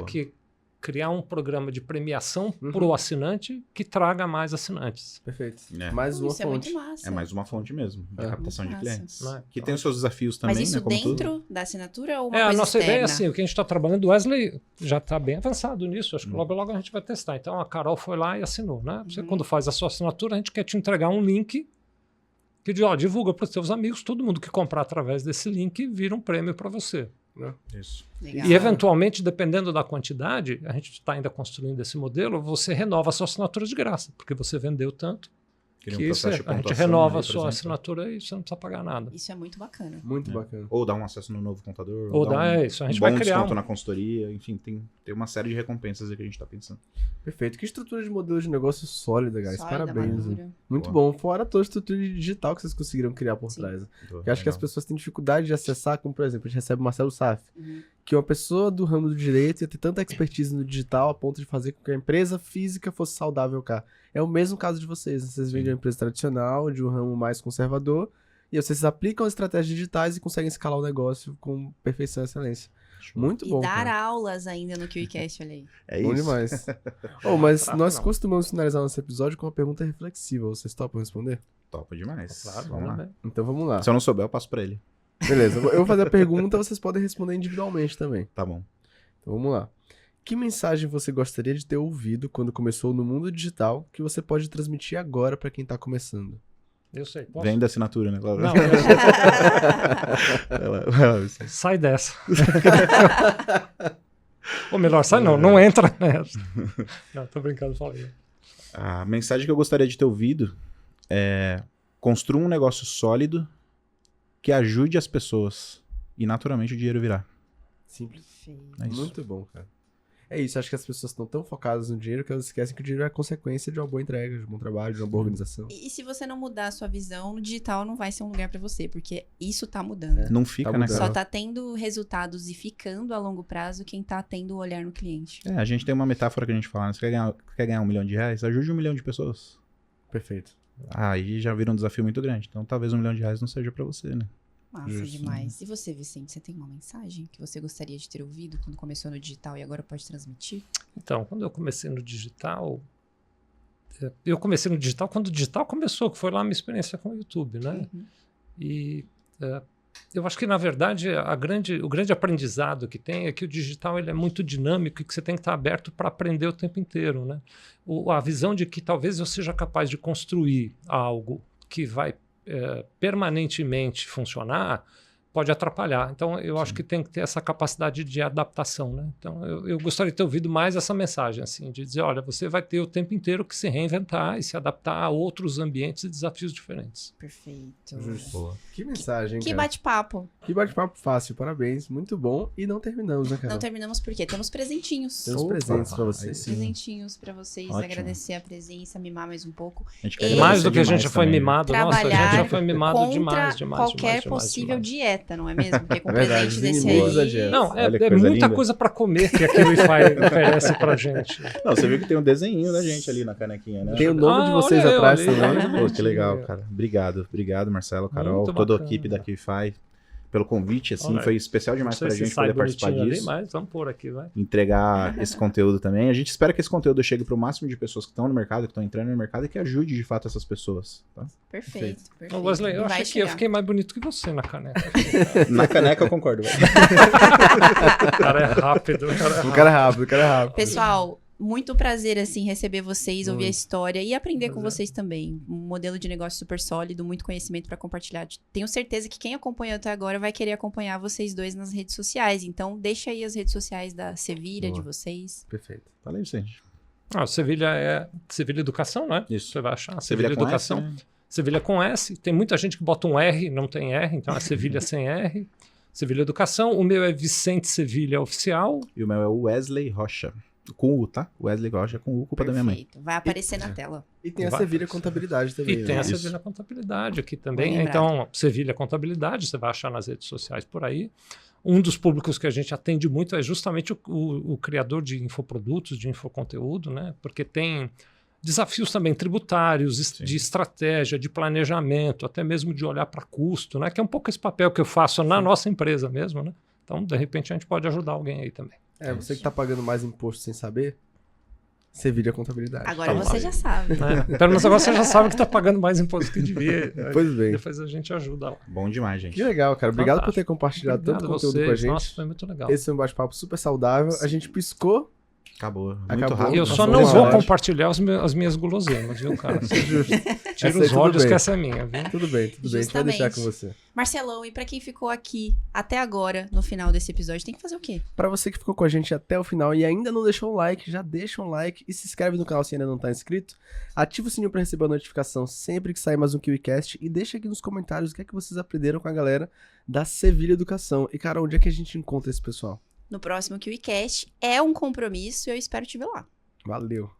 Que criar um programa de premiação para o assinante que traga mais assinantes. Perfeito. É. Mais uma Isso é muito fonte. massa. É mais uma fonte mesmo, da captação de Muito clientes. massa. Que tem os seus desafios também, Mas isso né? Como tudo. dentro da assinatura ou uma A coisa nossa externa? ideia é assim, o que a gente está trabalhando, o Wesley já está bem avançado nisso, acho que logo a gente vai testar. Então a Carol foi lá e assinou, né? Você quando faz a sua assinatura, a gente quer te entregar um link que diz, divulga para os seus amigos, todo mundo que comprar através desse link vira um prêmio para você. Isso. Legal. E eventualmente, dependendo da quantidade, a gente está ainda construindo esse modelo, você renova a sua assinatura de graça, porque você vendeu tanto Cria que processo de a gente pontuação renova a ali, por sua exemplo. assinatura e você não precisa pagar nada. Isso é muito bacana. Muito bacana. Ou dar um acesso no novo contador. Ou dar dá isso, a gente um vai bom criar desconto um- na consultoria. Enfim, tem uma série de recompensas aí que a gente está pensando. Perfeito. Que estrutura de modelo de negócio sólida, guys. Sólida, Parabéns. madura. hein? Muito Boa. bom. Fora toda a estrutura digital que vocês conseguiram criar por Sim. trás. Boa, Eu acho que as legal. pessoas têm dificuldade de acessar, como por exemplo, a gente recebe o Marcelo Saf, Uhum. que uma pessoa do ramo do direito ia ter tanta expertise no digital a ponto de fazer com que a empresa física fosse saudável cá. É o mesmo caso de vocês. Vocês vêm de uma empresa tradicional, de um ramo mais conservador, e vocês aplicam as estratégias digitais e conseguem escalar o negócio com perfeição e excelência. Show. Muito E bom, dar cara. aulas ainda no QICast, olha aí. É Bom isso. demais. Mas Fraco, nós não. costumamos finalizar nosso episódio com uma pergunta reflexiva. Vocês topam responder? Topa demais. Claro, Vamos lá. né? Então vamos lá. Se eu não souber, eu passo pra ele. Beleza, eu vou fazer a pergunta, vocês podem responder individualmente também. Tá bom. Então vamos lá. Que mensagem você gostaria de ter ouvido quando começou no mundo digital que você pode transmitir agora para quem tá começando? Eu sei, posso? Vem da assinatura, né? Não, sai dessa. Ou melhor, sai não entra nessa. Não, tô brincando, falei. A mensagem que eu gostaria de ter ouvido é: construa um negócio sólido que ajude as pessoas e naturalmente o dinheiro virá. Simples. Perfeito. É isso. Muito bom, cara. É isso, acho que as pessoas estão tão focadas no dinheiro que elas esquecem que o dinheiro é consequência de uma boa entrega, de um bom trabalho, de uma boa organização. E se você não mudar a sua visão, no digital não vai ser um lugar pra você, porque isso tá mudando. Não fica, Tá né, mudando. cara? Só tá tendo resultados e ficando a longo prazo quem tá tendo o olhar no cliente. A gente tem uma metáfora que a gente fala, né? Você quer ganhar R$1 milhão? Ajude 1 milhão de pessoas. Perfeito. Aí já vira um desafio muito grande. Então talvez R$1 milhão não seja pra você, né? Massa Justo. demais. E você, Vicente, você tem uma mensagem que você gostaria de ter ouvido quando começou no digital e agora pode transmitir? Então, quando eu comecei no digital, quando o digital começou, que foi lá a minha experiência com o YouTube, né? Uhum. E eu acho que, na verdade, o grande aprendizado que tem é que o digital ele é muito dinâmico e que você tem que estar aberto para aprender o tempo inteiro, né? A visão de que talvez eu seja capaz de construir algo que vai permanentemente funcionar pode atrapalhar. Então, eu acho que tem que ter essa capacidade de adaptação, né? Então, eu gostaria de ter ouvido mais essa mensagem, assim, de dizer, olha, você vai ter o tempo inteiro que se reinventar e se adaptar a outros ambientes e desafios diferentes. Perfeito. Justo. Boa. Que mensagem, Que cara. bate-papo. Que bate-papo fácil, parabéns, muito bom. E não terminamos, né, cara? Não terminamos porque temos presentinhos. Temos Opa, presentes pra aí vocês. sim. Presentinhos pra vocês, Ótimo. agradecer a presença, mimar mais um pouco. A gente E- quer Mais agradecer do que a demais gente foi também. mimado, nossa, a gente Trabalhar já foi mimado contra demais. qualquer demais, possível demais. dieta, não é mesmo? Porque com Verdade, presente os desse inimigos da aí... dieta. Não, Olha que é coisa muita linda. coisa para comer que a QIFI oferece pra gente. Não, você viu que tem um desenho da gente ali na canequinha, né? Tem o nome de vocês olha eu atrás ali, também. olha. Pô, que legal, cara. Obrigado, Marcelo, Carol, Muito toda a bacana. equipe da QFI pelo convite, assim, Olha, foi especial Não demais sei pra se gente sai poder participar bonitinho ali, disso, mas vamos pôr aqui, vai. entregar esse conteúdo também. A gente espera que esse conteúdo chegue pro máximo de pessoas que estão no mercado, que estão entrando no mercado e que ajude de fato essas pessoas, tá? Perfeito, perfeito. Ô, Wesley, eu Vai achei que eu chegar. fiquei mais bonito que você na caneca. Na caneca eu concordo, velho. O cara é rápido. O cara é rápido, o cara é rápido. Pessoal, muito prazer, assim, receber vocês, ouvir a Muito. história e aprender com Prazer. vocês também. Um modelo de negócio super sólido, muito conhecimento para compartilhar. Tenho certeza que quem acompanhou até agora vai querer acompanhar vocês dois nas redes sociais. Então, deixa aí as redes sociais da Sevilha, de Boa. vocês. Perfeito. Fala aí, Vicente. Sevilha é Sevilha Educação, né? Isso. Você vai achar. Sevilha com Educação. S, né? Sevilha com S. Tem muita gente que bota um R, não tem R, então é Sevilha sem R. Sevilha Educação. O meu é Vicente Sevilha Oficial. E o meu é o Wesley Rocha. Com U, tá? Wesley Rocha com U, culpa da minha mãe. Perfeito. Vai aparecer na tela. E tem a Vai. Sevilha Contabilidade também. E tem né? a Isso. Sevilha Contabilidade aqui Bem também. lembrado. Então, Sevilha Contabilidade, você vai achar nas redes sociais por aí. Um dos públicos que a gente atende muito é justamente o criador de infoprodutos, de infoconteúdo, né? Porque tem desafios também tributários, Sim. de estratégia, de planejamento, até mesmo de olhar para custo, né? Que é um pouco esse papel que eu faço na nossa empresa mesmo, né? Então, de repente, a gente pode ajudar alguém aí também. Você que tá pagando mais imposto sem saber, Sevilha Contabilidade. Agora Então, você já sabe. Pelo menos agora você já sabe que tá pagando mais imposto que devia. Pois bem. Depois a gente ajuda lá. Bom demais, gente. Que legal, cara. Obrigado por Fantástico. ter compartilhado Obrigado tanto a conteúdo vocês. com a gente. Nossa, foi muito legal. Esse foi um bate-papo super saudável. A gente piscou. Acabou. Muito Acabou. rápido. Eu Nossa, só foi não uma vou hora. compartilhar as minhas guloseimas, viu, cara? Justo. Tira Essa aí os tudo olhos bem. que essa é minha, viu? Tudo bem. A gente vai deixar com você. Marcelão, e pra quem ficou aqui até agora, no final desse episódio, tem que fazer o quê? Pra você que ficou com a gente até o final e ainda não deixou um like, já deixa um like e se inscreve no canal se ainda não tá inscrito. Ativa o sininho pra receber a notificação sempre que sair mais um KiwiCast e deixa aqui nos comentários o que é que vocês aprenderam com a galera da Sevilha Educação. E, cara, onde é que a gente encontra esse pessoal? No próximo KiwiCast é um compromisso e eu espero te ver lá. Valeu!